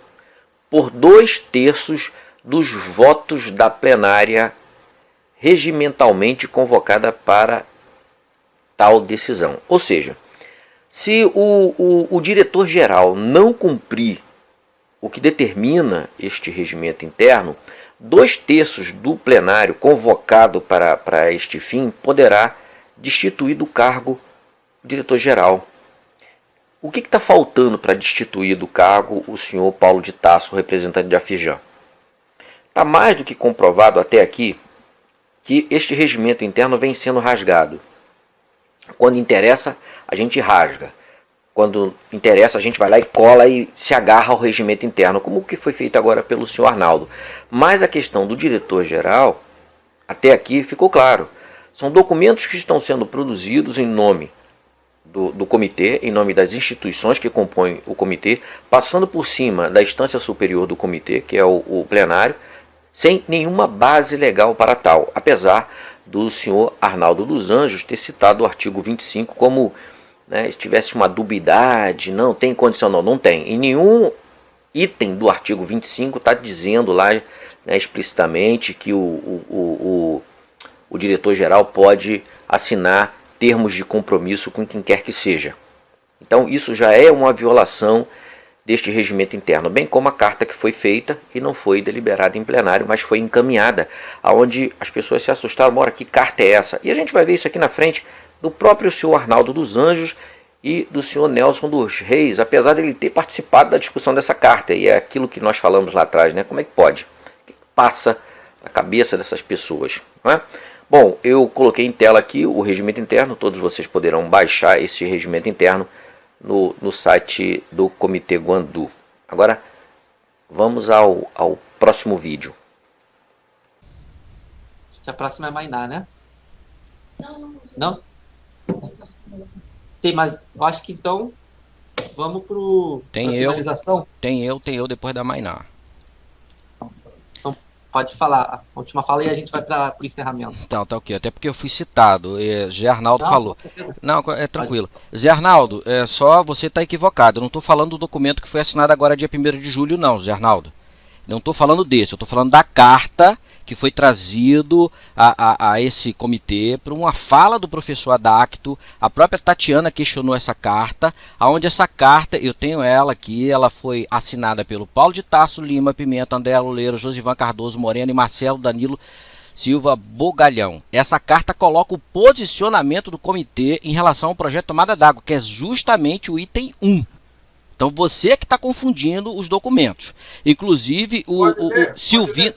por 2/3 dos votos da plenária regimentalmente convocada para tal decisão. Ou seja, se o diretor-geral não cumprir o que determina este regimento interno, 2/3 do plenário convocado para este fim poderá destituir do cargo o diretor-geral. O que está faltando para destituir do cargo o senhor Paulo de Tasso, representante de Afijam? Está mais do que comprovado até aqui que este regimento interno vem sendo rasgado. Quando interessa, a gente rasga. Quando interessa, a gente vai lá e cola e se agarra ao regimento interno, como o que foi feito agora pelo senhor Arnaldo. Mas a questão do diretor-geral, até aqui ficou claro. São documentos que estão sendo produzidos em nome do comitê, em nome das instituições que compõem o comitê, passando por cima da instância superior do comitê, que é o plenário, sem nenhuma base legal para tal, apesar do senhor Arnaldo dos Anjos ter citado o artigo 25 como, né, se tivesse uma dubidade, não tem condição, não tem. Em nenhum item do artigo 25 está dizendo lá, né, explicitamente que o diretor-geral pode assinar termos de compromisso com quem quer que seja. Então isso já é uma violação deste regimento interno, bem como a carta que foi feita e não foi deliberada em plenário, mas foi encaminhada, aonde as pessoas se assustaram, ora, que carta é essa? E a gente vai ver isso aqui na frente do próprio senhor Arnaldo dos Anjos e do senhor Nelson dos Reis, apesar dele ter participado da discussão dessa carta, e é aquilo que nós falamos lá atrás, né? Como é que pode? O que passa na cabeça dessas pessoas, não é? Bom, eu coloquei em tela aqui o regimento interno, todos vocês poderão baixar esse regimento interno no site do Comitê Guandu. Agora, vamos ao próximo vídeo. Acho que a próxima é Mainá, né? Não? Tem mais, eu acho que então, vamos para finalização. Tem eu depois da Mainá. Pode falar a última fala e a gente vai para o encerramento. Então, tá ok. Até porque eu fui citado. Zé Arnaldo falou. Não, é tranquilo. Zé Arnaldo, só você está equivocado. Eu não estou falando do documento que foi assinado agora dia 1º de julho, não, Zé Arnaldo. Não estou falando desse. Eu estou falando da carta que foi trazido a esse comitê por uma fala do professor Adacto. A própria Tatiana questionou essa carta, aonde essa carta, eu tenho ela aqui, ela foi assinada pelo Paulo de Tasso, Lima Pimenta, André Loureiro, Josivan Cardoso Moreno e Marcelo Danilo Silva Bogalhão. Essa carta coloca o posicionamento do comitê em relação ao projeto Tomada d'Água, que é justamente o item 1. Então você que está confundindo os documentos. Inclusive o Silvino.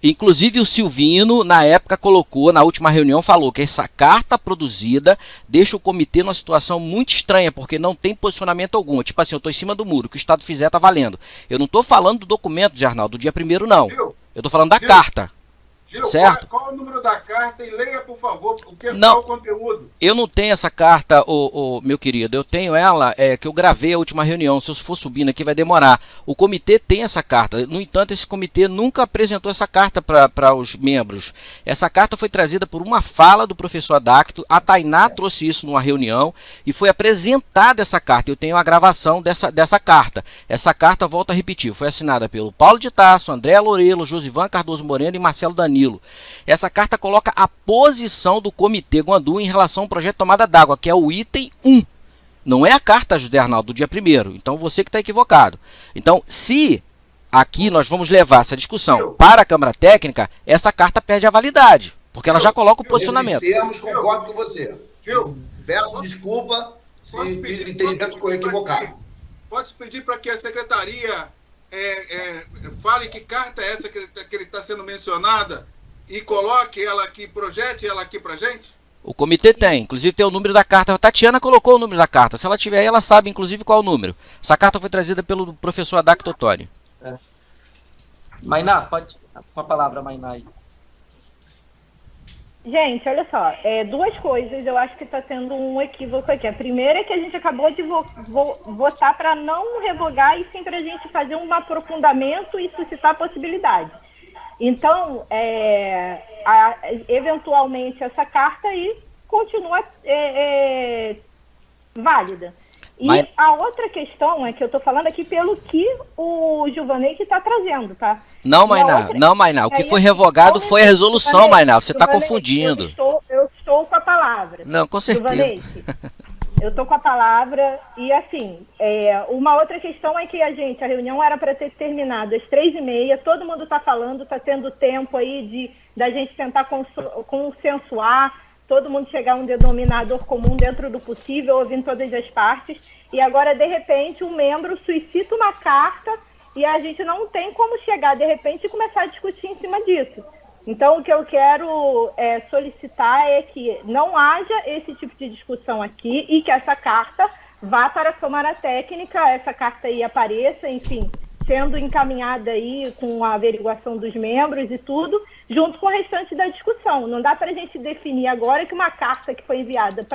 Inclusive o Silvino, na época, colocou, na última reunião, falou que essa carta produzida deixa o comitê numa situação muito estranha, porque não tem posicionamento algum. Tipo assim, eu estou em cima do muro, o que o Estado fizer está valendo. Eu não estou falando do documento, Zé Arnaldo, do dia 1º, não. Eu estou falando da carta. Gil, certo? Qual é o número da carta e leia, por favor, qual o conteúdo. Eu não tenho essa carta, meu querido. Eu tenho ela, que eu gravei a última reunião. Se eu for subindo aqui vai demorar. O comitê tem essa carta. No entanto, esse comitê nunca apresentou essa carta para os membros. Essa carta foi trazida por uma fala do professor Adacto. A Tainá trouxe isso numa reunião e foi apresentada essa carta. Eu tenho a gravação dessa carta. Essa carta, volto a repetir, foi assinada pelo Paulo de Tasso, André Loureiro, Josivan Cardoso Moreno e Marcelo Danilo Danilo. Essa carta coloca a posição do Comitê Guandu em relação ao projeto de tomada d'água, que é o item 1. Não é a carta, José Arnaldo, do dia 1º. Então você que está equivocado. Então, se aqui nós vamos levar essa discussão para a Câmara Técnica, essa carta perde a validade, porque ela já coloca o posicionamento. Nesses termos, concordo com você. Peço desculpa se fiz entendimento equivocado. Pode pedir para que a secretaria fale que carta é essa que ele está sendo mencionada e coloque ela aqui, projete ela aqui para gente? O comitê tem, inclusive tem o número da carta. A Tatiana colocou o número da carta. Se ela tiver aí, ela sabe, inclusive, qual é o número. Essa carta foi trazida pelo professor Adac Tottori. Mainá, pode com a palavra, Mainá. Gente, olha só, duas coisas eu acho que está tendo um equívoco aqui. A primeira é que a gente acabou de votar para não revogar e sim para a gente fazer um aprofundamento e suscitar possibilidades. Então, eventualmente, essa carta aí continua válida. E a outra questão é que eu estou falando aqui pelo que o Gilvanei está trazendo, tá? Não, Mainá. O que foi revogado foi a resolução, Mainá. Você está confundindo. Eu estou com a palavra. Não, com certeza. Gilvanei, eu estou com a palavra e, assim, uma outra questão é que a reunião era para ter terminado às 3h30, todo mundo está falando, está tendo tempo aí da gente tentar consensuar, todo mundo chegar a um denominador comum dentro do possível, ouvindo todas as partes, e agora, de repente, um membro suscita uma carta e a gente não tem como chegar, de repente, e começar a discutir em cima disso. Então, o que eu quero solicitar é que não haja esse tipo de discussão aqui e que essa carta vá para a Câmara Técnica, essa carta aí apareça, enfim, sendo encaminhada aí com a averiguação dos membros e tudo, junto com o restante da discussão. Não dá para a gente definir agora que uma carta que foi enviada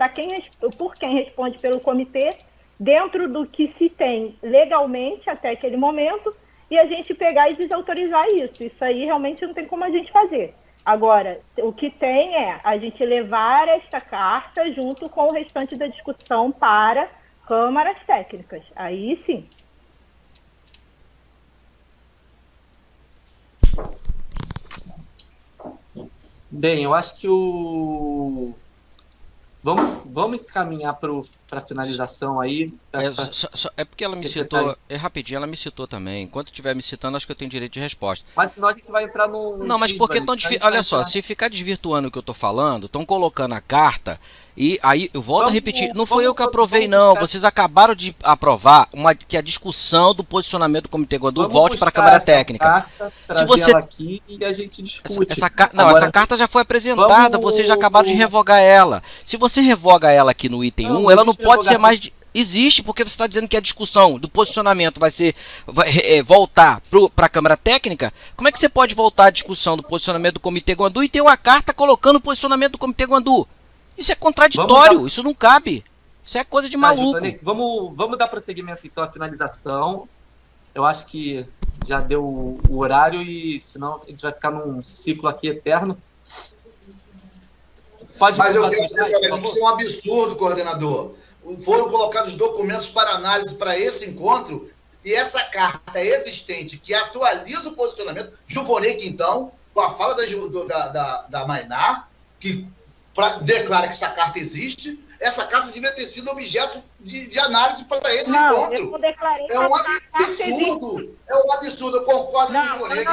por quem responde pelo comitê, dentro do que se tem legalmente até aquele momento, e a gente pegar e desautorizar isso. Isso aí realmente não tem como a gente fazer. Agora, o que tem é a gente levar esta carta junto com o restante da discussão para câmaras técnicas. Aí sim. Bem, eu acho que Vamos encaminhar para a finalização aí. É porque ela me citou, rapidinho, ela me citou também. Enquanto estiver me citando, acho que eu tenho direito de resposta. Mas senão a gente vai entrar no... Não, mas porque olha só, se ficar desvirtuando o que eu estou falando, estão colocando a carta, e aí eu volto a repetir, não foi eu que aprovei não, vocês acabaram de aprovar que a discussão do posicionamento do Comitê Guandu volte para a Câmara Técnica. Se você aqui e a gente discute. Essa carta já foi apresentada, vocês já acabaram de revogar ela. Se você revoga ela aqui no item 1, ela não pode ser mais... Existe, porque você está dizendo que a discussão do posicionamento vai voltar para a Câmara Técnica. Como é que você pode voltar à discussão do posicionamento do Comitê Guandu e ter uma carta colocando o posicionamento do Comitê Guandu? Isso é contraditório, isso não cabe. Isso é coisa de maluco. Vamos dar prosseguimento então à finalização. Eu acho que já deu o horário e senão a gente vai ficar num ciclo aqui eterno. Mas eu quero dizer, isso é um absurdo, coordenador. Foram colocados documentos para análise para esse encontro e essa carta existente que atualiza o posicionamento, Gilvanei, então, com a fala da Mainá, que declara que essa carta existe, essa carta devia ter sido objeto de análise para esse encontro. Eu não declarei é um absurdo. Eu concordo com o Gilvanei.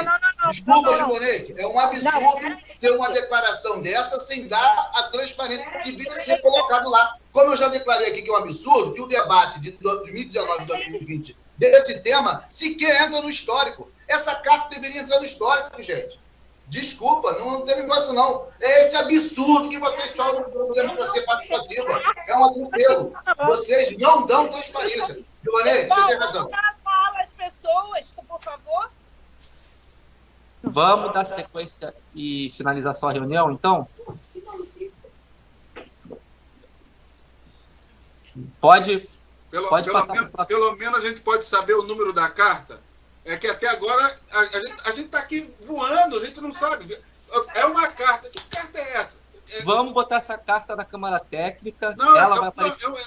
Desculpa, Gilvanei. É um absurdo ter uma declaração dessa sem dar a transparência que devia ser colocado lá. Como eu já declarei aqui que é um absurdo, que o debate de 2019 e 2020 desse tema sequer entra no histórico. Essa carta deveria entrar no histórico, gente. Desculpa, não tem negócio não. É esse absurdo que vocês falam do democracia participativa. É um atropelo. Vocês não dão transparência. Gilvanei, você tem razão. Fala as pessoas, por favor. Vamos dar sequência e finalização à reunião, então? Pode passar. Pelo menos a gente pode saber o número da carta. É que até agora a gente está aqui voando, a gente não sabe. É uma carta. Que carta é essa? Vamos botar essa carta na Câmara Técnica.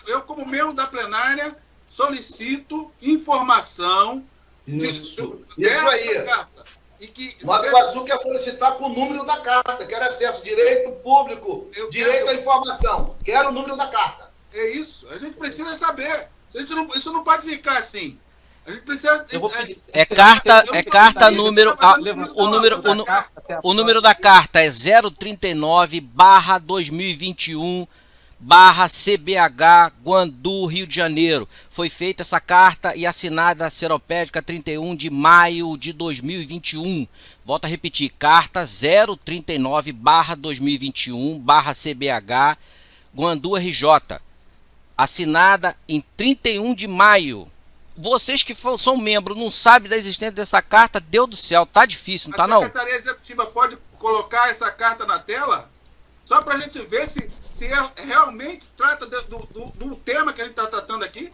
Eu, como membro da plenária, solicito informação dessa carta. e que... Nova Iguaçu quer solicitar com o número da carta, quero acesso, direito público, direito à informação, quero o número da carta. É isso, a gente precisa saber. Isso não pode ficar assim. A gente precisa... O número da carta é 039/2021/CBH, Guandu, Rio de Janeiro. Foi feita essa carta e assinada Seropédica 31 de maio de 2021. Volto a repetir, carta 039/2021/CBH, Guandu, RJ. Assinada em 31 de maio. Vocês que são membros não sabem da existência dessa carta, Deus do céu, tá difícil, não tá não? A Secretaria Executiva pode colocar essa carta na tela? Só para a gente ver se realmente trata do tema que a gente está tratando aqui?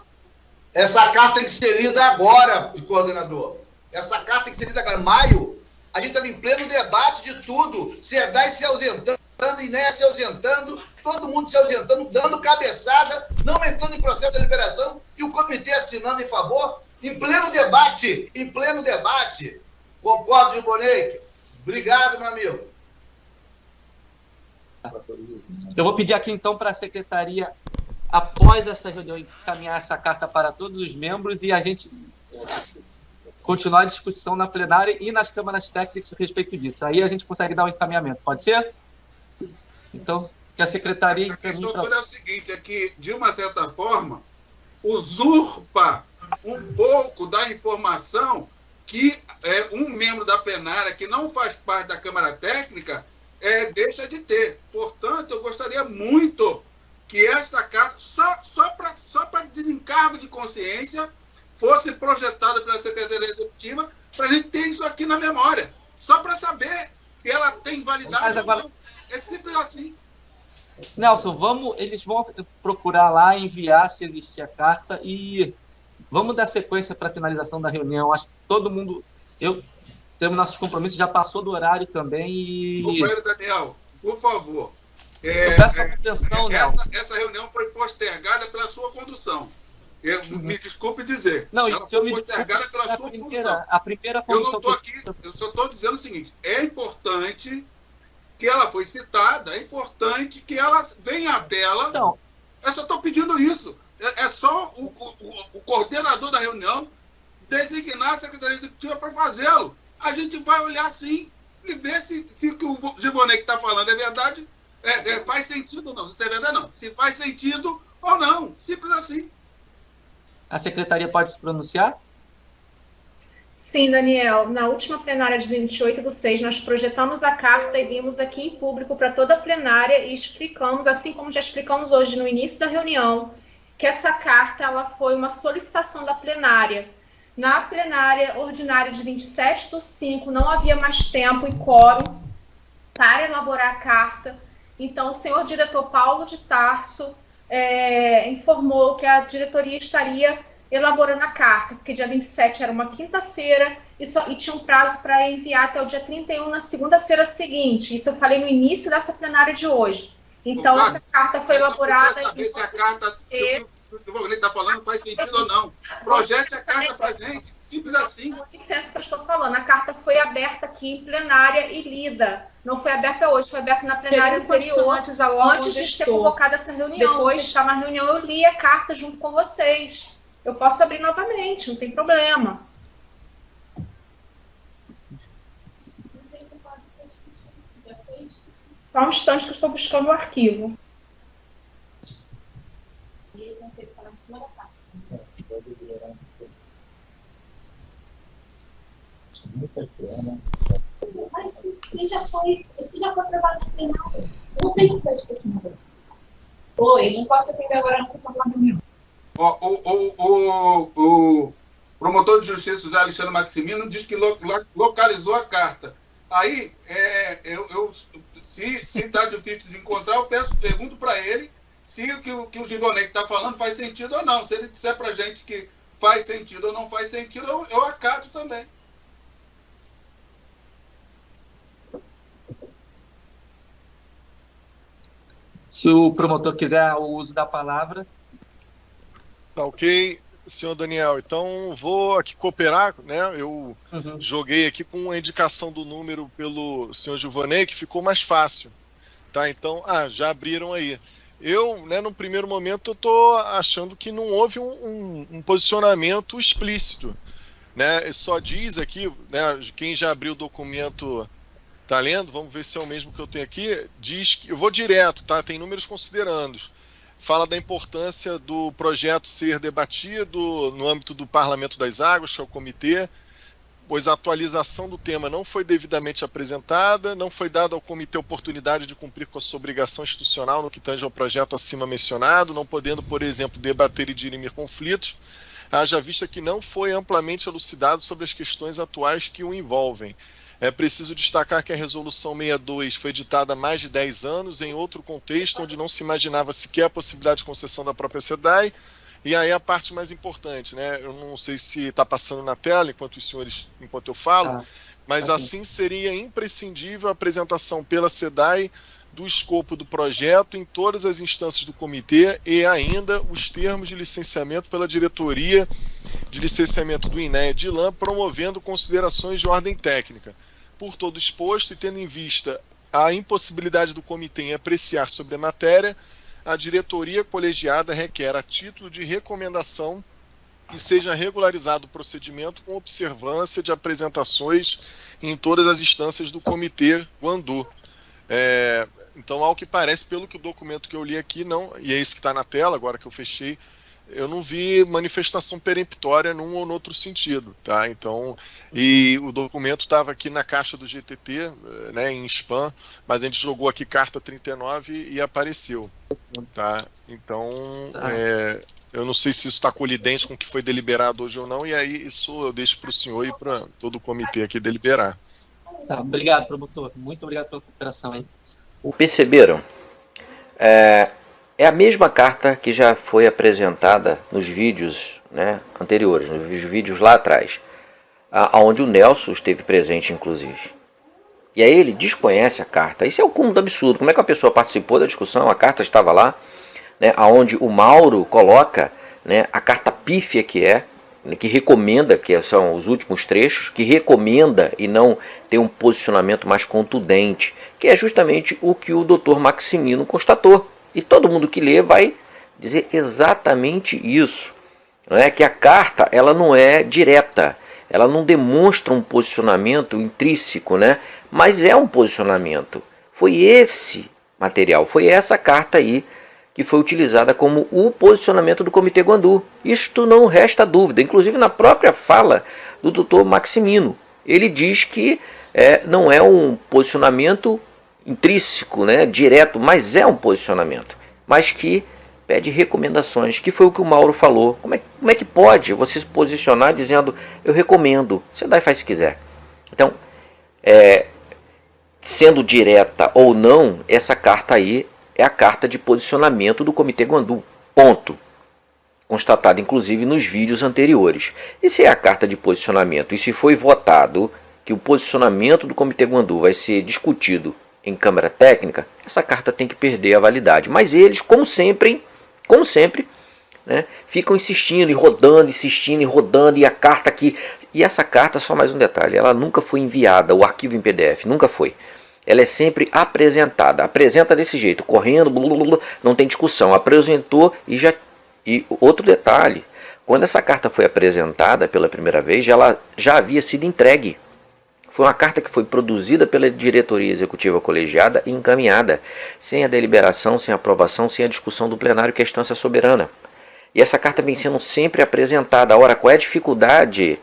Essa carta tem que ser lida agora, coordenador. Essa carta tem que ser lida agora. Maio, a gente estava em pleno debate de tudo. SEDAI se ausentando, INEA se ausentando, todo mundo se ausentando, dando cabeçada, não entrando em processo de liberação, e o comitê assinando em favor, em pleno debate, Concordo, Gilbonei? Obrigado, meu amigo. Eu vou pedir aqui, então, para a secretaria, após essa reunião, encaminhar essa carta para todos os membros e a gente continuar a discussão na plenária e nas câmaras técnicas a respeito disso. Aí a gente consegue dar um encaminhamento. Pode ser? Então, que a secretaria... A questão toda é o seguinte, é que, de uma certa forma, usurpa um pouco da informação que um membro da plenária que não faz parte da Câmara Técnica deixa de ter. Portanto, eu gostaria muito que esta carta, só para desencargo de consciência, fosse projetada pela Secretaria Executiva, para a gente ter isso aqui na memória. Só para saber se ela tem validade ou não. É simples assim. Nelson, eles vão procurar lá, enviar se existir a carta e vamos dar sequência para a finalização da reunião. Acho que todo mundo... Temos nossos compromissos, já passou do horário também e... Companheiro Daniel, por favor. Eu peço a compreensão, Nelson. Essa reunião foi postergada pela sua condução. Me desculpe dizer. Não, ela foi postergada pela sua condução. A primeira eu não estou aqui, eu só estou dizendo o seguinte, é importante que ela foi citada, é importante que ela venha à tela. Não. Eu só estou pedindo isso. É só o coordenador da reunião designar a Secretaria Executiva para fazê-lo. A gente vai olhar sim e ver se o que o Gilbonei está falando é verdade, faz sentido ou não. Se é verdade, não. Se faz sentido ou não. Simples assim. A secretaria pode se pronunciar? Sim, Daniel. Na última plenária de 28/6, nós projetamos a carta e vimos aqui em público para toda a plenária e explicamos, assim como já explicamos hoje no início da reunião, que essa carta ela foi uma solicitação da plenária. Na plenária ordinária de 27/5, não havia mais tempo e quórum para elaborar a carta. Então, o senhor diretor Paulo de Tarso informou que a diretoria estaria elaborando a carta, porque dia 27 era uma quinta-feira e tinha um prazo para enviar até o dia 31, na segunda-feira seguinte. Isso eu falei no início dessa plenária de hoje. Então, essa carta foi elaborada... saber se a carta, se o que o está falando faz sentido ou não. Projete a carta para a gente, simples assim. Com licença que eu estou falando, a carta foi aberta aqui em plenária e lida. Não foi aberta hoje, foi aberta na plenária anterior, antes de ter convocado essa reunião. Depois de estar na reunião, eu li a carta junto com vocês. Eu posso abrir novamente, não tem problema. Só um instante que eu estou buscando o arquivo. Mas se já foi aprovado no plenário, não tem como discutir. Oi, não posso atender agora, não estou na reunião. O promotor de justiça, José Alexandre Maximino, diz que localizou a carta. Aí, se está difícil de encontrar, eu pergunto para ele se o que o Gilbonei está falando faz sentido ou não. Se ele disser para a gente que faz sentido ou não faz sentido, eu acato também. Se o promotor quiser o uso da palavra... Tá ok. senhor Daniel. Então, vou aqui cooperar, né? Eu joguei aqui com a indicação do número pelo senhor Giovanei, que ficou mais fácil. Tá? Então, já abriram aí. Eu, né, no primeiro momento, eu tô achando que não houve um posicionamento explícito. Né? Só diz aqui, né, quem já abriu o documento tá lendo, vamos ver se é o mesmo que eu tenho aqui, diz que, eu vou direto, tá? Tem números considerandos. Fala da importância do projeto ser debatido no âmbito do Parlamento das Águas, que é o comitê, pois a atualização do tema não foi devidamente apresentada, não foi dada ao comitê oportunidade de cumprir com a sua obrigação institucional no que tange ao projeto acima mencionado, não podendo, por exemplo, debater e dirimir conflitos, haja vista que não foi amplamente elucidado sobre as questões atuais que o envolvem. É preciso destacar que a Resolução 62 foi editada há mais de 10 anos, em outro contexto, onde não se imaginava sequer a possibilidade de concessão da própria SEDAI. E aí a parte mais importante, né? Eu não sei se está passando na tela enquanto eu falo, mas assim seria imprescindível a apresentação pela SEDAI do escopo do projeto em todas as instâncias do comitê e ainda os termos de licenciamento pela diretoria de licenciamento do INEA de LAM, promovendo considerações de ordem técnica. Por todo exposto e tendo em vista a impossibilidade do comitê em apreciar sobre a matéria, a diretoria colegiada requer, a título de recomendação, que seja regularizado o procedimento com observância de apresentações em todas as instâncias do comitê Guandu. Então, ao que parece, pelo que o documento que eu li aqui, não, e é esse que está na tela, agora que eu fechei, eu não vi manifestação peremptória num ou no outro sentido, tá? Então, e o documento estava aqui na caixa do GTT, né, em spam, mas a gente jogou aqui carta 39 e apareceu, tá? Então, eu não sei se isso está colidente com o que foi deliberado hoje ou não, e aí isso eu deixo para o senhor e para todo o comitê aqui deliberar. Tá, obrigado, promotor. Muito obrigado pela cooperação aí. Perceberam? É a mesma carta que já foi apresentada nos vídeos, né, anteriores, nos vídeos lá atrás, onde o Nelson esteve presente, inclusive. E aí ele desconhece a carta. Isso é o cúmulo do absurdo. Como é que a pessoa participou da discussão? A carta estava lá, né, onde o Mauro coloca, né, a carta pífia que recomenda, que são os últimos trechos, que recomenda e não tem um posicionamento mais contundente, que é justamente o que o Dr. Maximino constatou. E todo mundo que lê vai dizer exatamente isso. Não é? Que a carta ela não é direta, ela não demonstra um posicionamento intrínseco, né? Mas é um posicionamento. Foi esse material, foi essa carta aí que foi utilizada como o posicionamento do Comitê Guandu. Isto não resta dúvida. Inclusive na própria fala do Dr. Maximino, ele diz que não é um posicionamento intrínseco, né, direto, mas é um posicionamento, mas que pede recomendações, que foi o que o Mauro falou. Como é que pode você se posicionar dizendo eu recomendo? Você dá e faz se quiser. Então, sendo direta ou não, essa carta aí é a carta de posicionamento do Comitê Guandu, ponto. Constatado inclusive nos vídeos anteriores. E se é a carta de posicionamento e se foi votado que o posicionamento do Comitê Guandu vai ser discutido em Câmara Técnica, essa carta tem que perder a validade. Mas eles, como sempre, né, ficam insistindo e rodando, e a carta aqui... E essa carta, só mais um detalhe, ela nunca foi enviada, o arquivo em PDF, nunca foi. Ela é sempre apresentada, apresenta desse jeito, correndo, não tem discussão, apresentou e já... E outro detalhe, quando essa carta foi apresentada pela primeira vez, ela já havia sido entregue. Foi uma carta que foi produzida pela diretoria executiva colegiada e encaminhada, sem a deliberação, sem a aprovação, sem a discussão do plenário, que é a instância soberana. E essa carta vem sendo sempre apresentada. Ora, qual é a dificuldade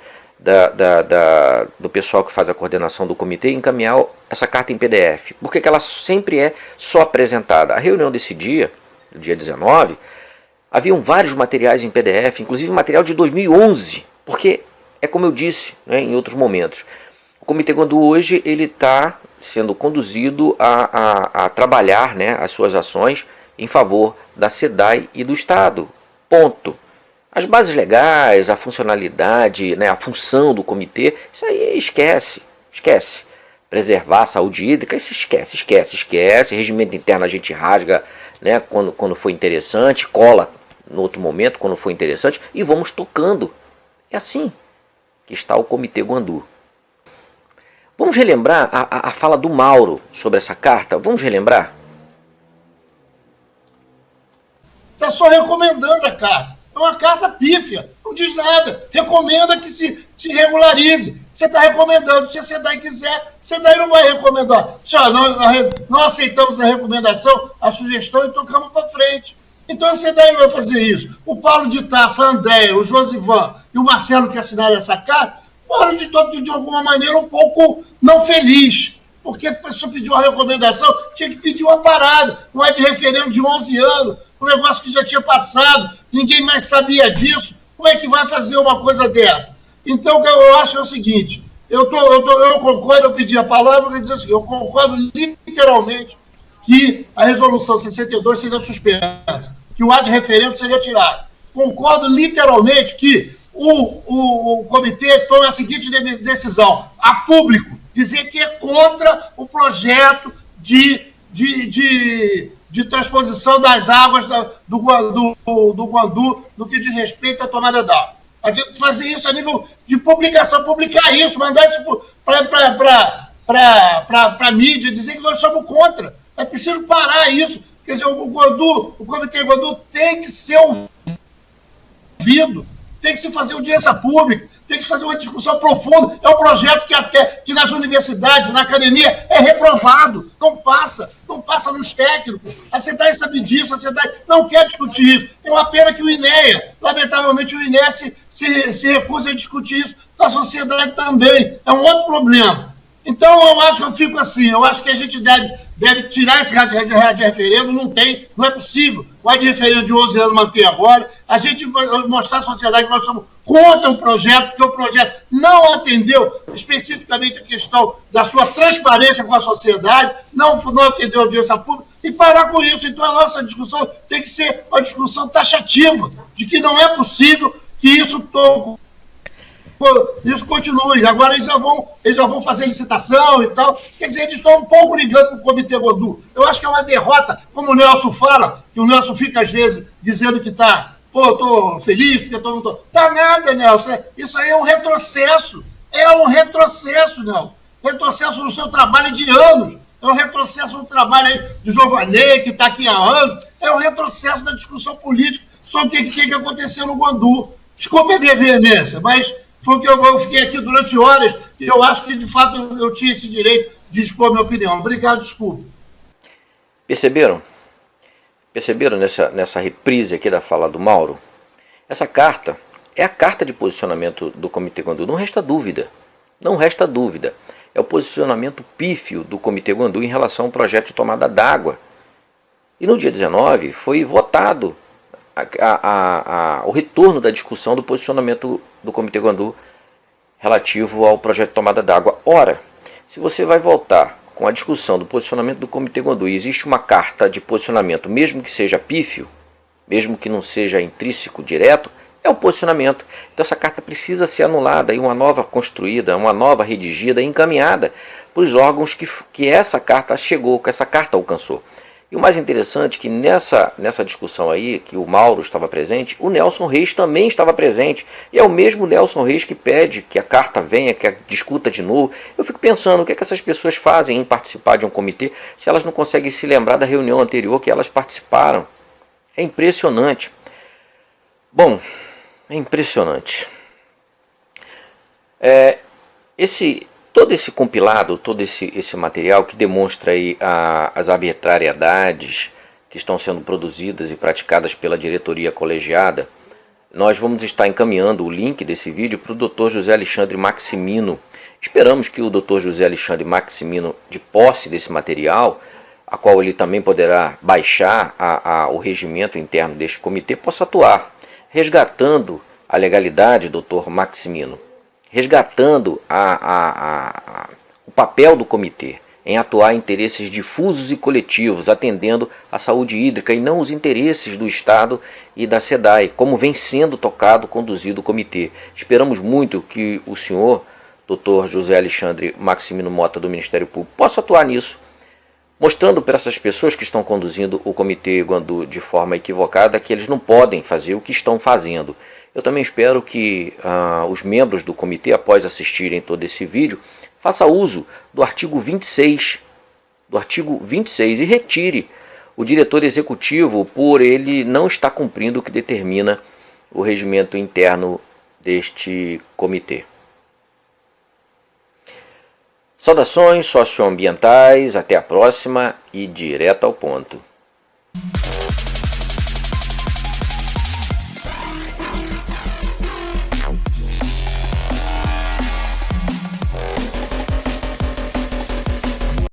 do pessoal que faz a coordenação do comitê em encaminhar essa carta em PDF? Porque ela sempre é só apresentada. A reunião desse dia, dia 19, haviam vários materiais em PDF, inclusive material de 2011, porque é como eu disse, né, em outros momentos. O Comitê Guandu hoje ele está sendo conduzido a trabalhar, né, as suas ações em favor da SEDAI e do Estado. Ponto. As bases legais, a funcionalidade, né, a função do comitê, isso aí esquece. Preservar a saúde hídrica, isso esquece. Regimento interno a gente rasga, né, quando for interessante, cola no outro momento, quando for interessante, e vamos tocando. É assim que está o Comitê Guandu. Vamos relembrar a fala do Mauro sobre essa carta? Vamos relembrar? Está só recomendando a carta. É uma carta pífia, não diz nada. Recomenda que se regularize. Você está recomendando. Se a SEDAI quiser, a SEDAI não vai recomendar. Nós aceitamos a recomendação, a sugestão e tocamos para frente. Então a SEDAI não vai fazer isso. O Paulo de Tarso, a Andréia, o Josivan e o Marcelo que assinaram essa carta foram de alguma maneira um pouco não feliz. Porque a pessoa pediu uma recomendação, tinha que pedir uma parada. Não é de referendo de 11 anos, um negócio que já tinha passado, ninguém mais sabia disso. Como é que vai fazer uma coisa dessa? Então, o que eu acho é o seguinte, eu concordo, eu pedi a palavra para dizer o seguinte, eu concordo literalmente que a resolução 62 seja suspensa, que o ad referendo seja tirado. Concordo literalmente que o comitê tome a seguinte decisão, a público, dizer que é contra o projeto de transposição das águas do Guandu no que diz respeito à tomada d'água. A gente fazer isso a nível de publicação, publicar isso, mandar isso para a mídia, dizer que nós somos contra. É preciso parar isso. Quer dizer, o Comitê Guandu tem que ser ouvido, tem que se fazer audiência pública, tem que se fazer uma discussão profunda. É um projeto que nas universidades, na academia, é reprovado, não passa nos técnicos. A SEDAI sabe disso, a SEDAI não quer discutir isso. É uma pena que o INEA, lamentavelmente o INEA se recusa a discutir isso, a sociedade também. É um outro problema. Então, eu fico assim, eu acho que a gente deve tirar esse rádio referendo, não é possível. O rádio referendo de 11 anos manter agora, a gente vai mostrar à sociedade que nós somos contra o projeto, porque o projeto não atendeu especificamente a questão da sua transparência com a sociedade, não atendeu a audiência pública, e parar com isso. Então, a nossa discussão tem que ser uma discussão taxativa, de que não é possível que isso continue. Agora eles já vão fazer licitação e tal. Quer dizer, eles estão um pouco ligando com o Comitê Guandu. Eu acho que é uma derrota, como o Nelson fala, que o Nelson fica às vezes dizendo que estou feliz, porque todo mundo... Tá nada, Nelson. Isso aí é um retrocesso. Nelson. Retrocesso no seu trabalho de anos. É um retrocesso no trabalho aí do Giovanei, que está aqui há anos. É um retrocesso da discussão política sobre o que tem que acontecer no Guandu. Desculpe a minha veemência, mas foi que eu fiquei aqui durante horas e eu acho que, de fato, eu tinha esse direito de expor minha opinião. Obrigado, desculpe. Perceberam? Perceberam nessa reprise aqui da fala do Mauro? Essa carta é a carta de posicionamento do Comitê Guandu. Não resta dúvida. Não resta dúvida. É o posicionamento pífio do Comitê Guandu em relação ao projeto de tomada d'água. E no dia 19 foi votado o retorno da discussão do posicionamento do Comitê Guandu relativo ao projeto de tomada d'água. Ora, se você vai voltar com a discussão do posicionamento do Comitê Guandu e existe uma carta de posicionamento, mesmo que seja pífio, mesmo que não seja intrínseco direto, é o posicionamento. Então essa carta precisa ser anulada e uma nova construída, uma nova redigida e encaminhada para os órgãos que essa carta chegou, que essa carta alcançou. E o mais interessante é que nessa discussão aí, que o Mauro estava presente, o Nelson Reis também estava presente. E é o mesmo Nelson Reis que pede que a carta venha, que a discuta de novo. Eu fico pensando, o que é que essas pessoas fazem em participar de um comitê, se elas não conseguem se lembrar da reunião anterior que elas participaram. É impressionante. Bom, é impressionante. Todo esse compilado, todo esse material que demonstra aí as arbitrariedades que estão sendo produzidas e praticadas pela diretoria colegiada, nós vamos estar encaminhando o link desse vídeo para o Dr. José Alexandre Maximino. Esperamos que o Dr. José Alexandre Maximino, de posse desse material, a qual ele também poderá baixar o regimento interno deste comitê, possa atuar, resgatando a legalidade, Dr. Maximino, resgatando o papel do comitê em atuar em interesses difusos e coletivos, atendendo à saúde hídrica e não os interesses do Estado e da SEDAI, como vem sendo conduzido o comitê. Esperamos muito que o senhor, Dr. José Alexandre Maximino Mota, do Ministério Público, possa atuar nisso, mostrando para essas pessoas que estão conduzindo o Comitê Guandu de forma equivocada que eles não podem fazer o que estão fazendo. Eu também espero que os membros do comitê, após assistirem todo esse vídeo, façam uso do artigo 26, e retire o diretor executivo por ele não estar cumprindo o que determina o regimento interno deste comitê. Saudações socioambientais, até a próxima e direto ao ponto.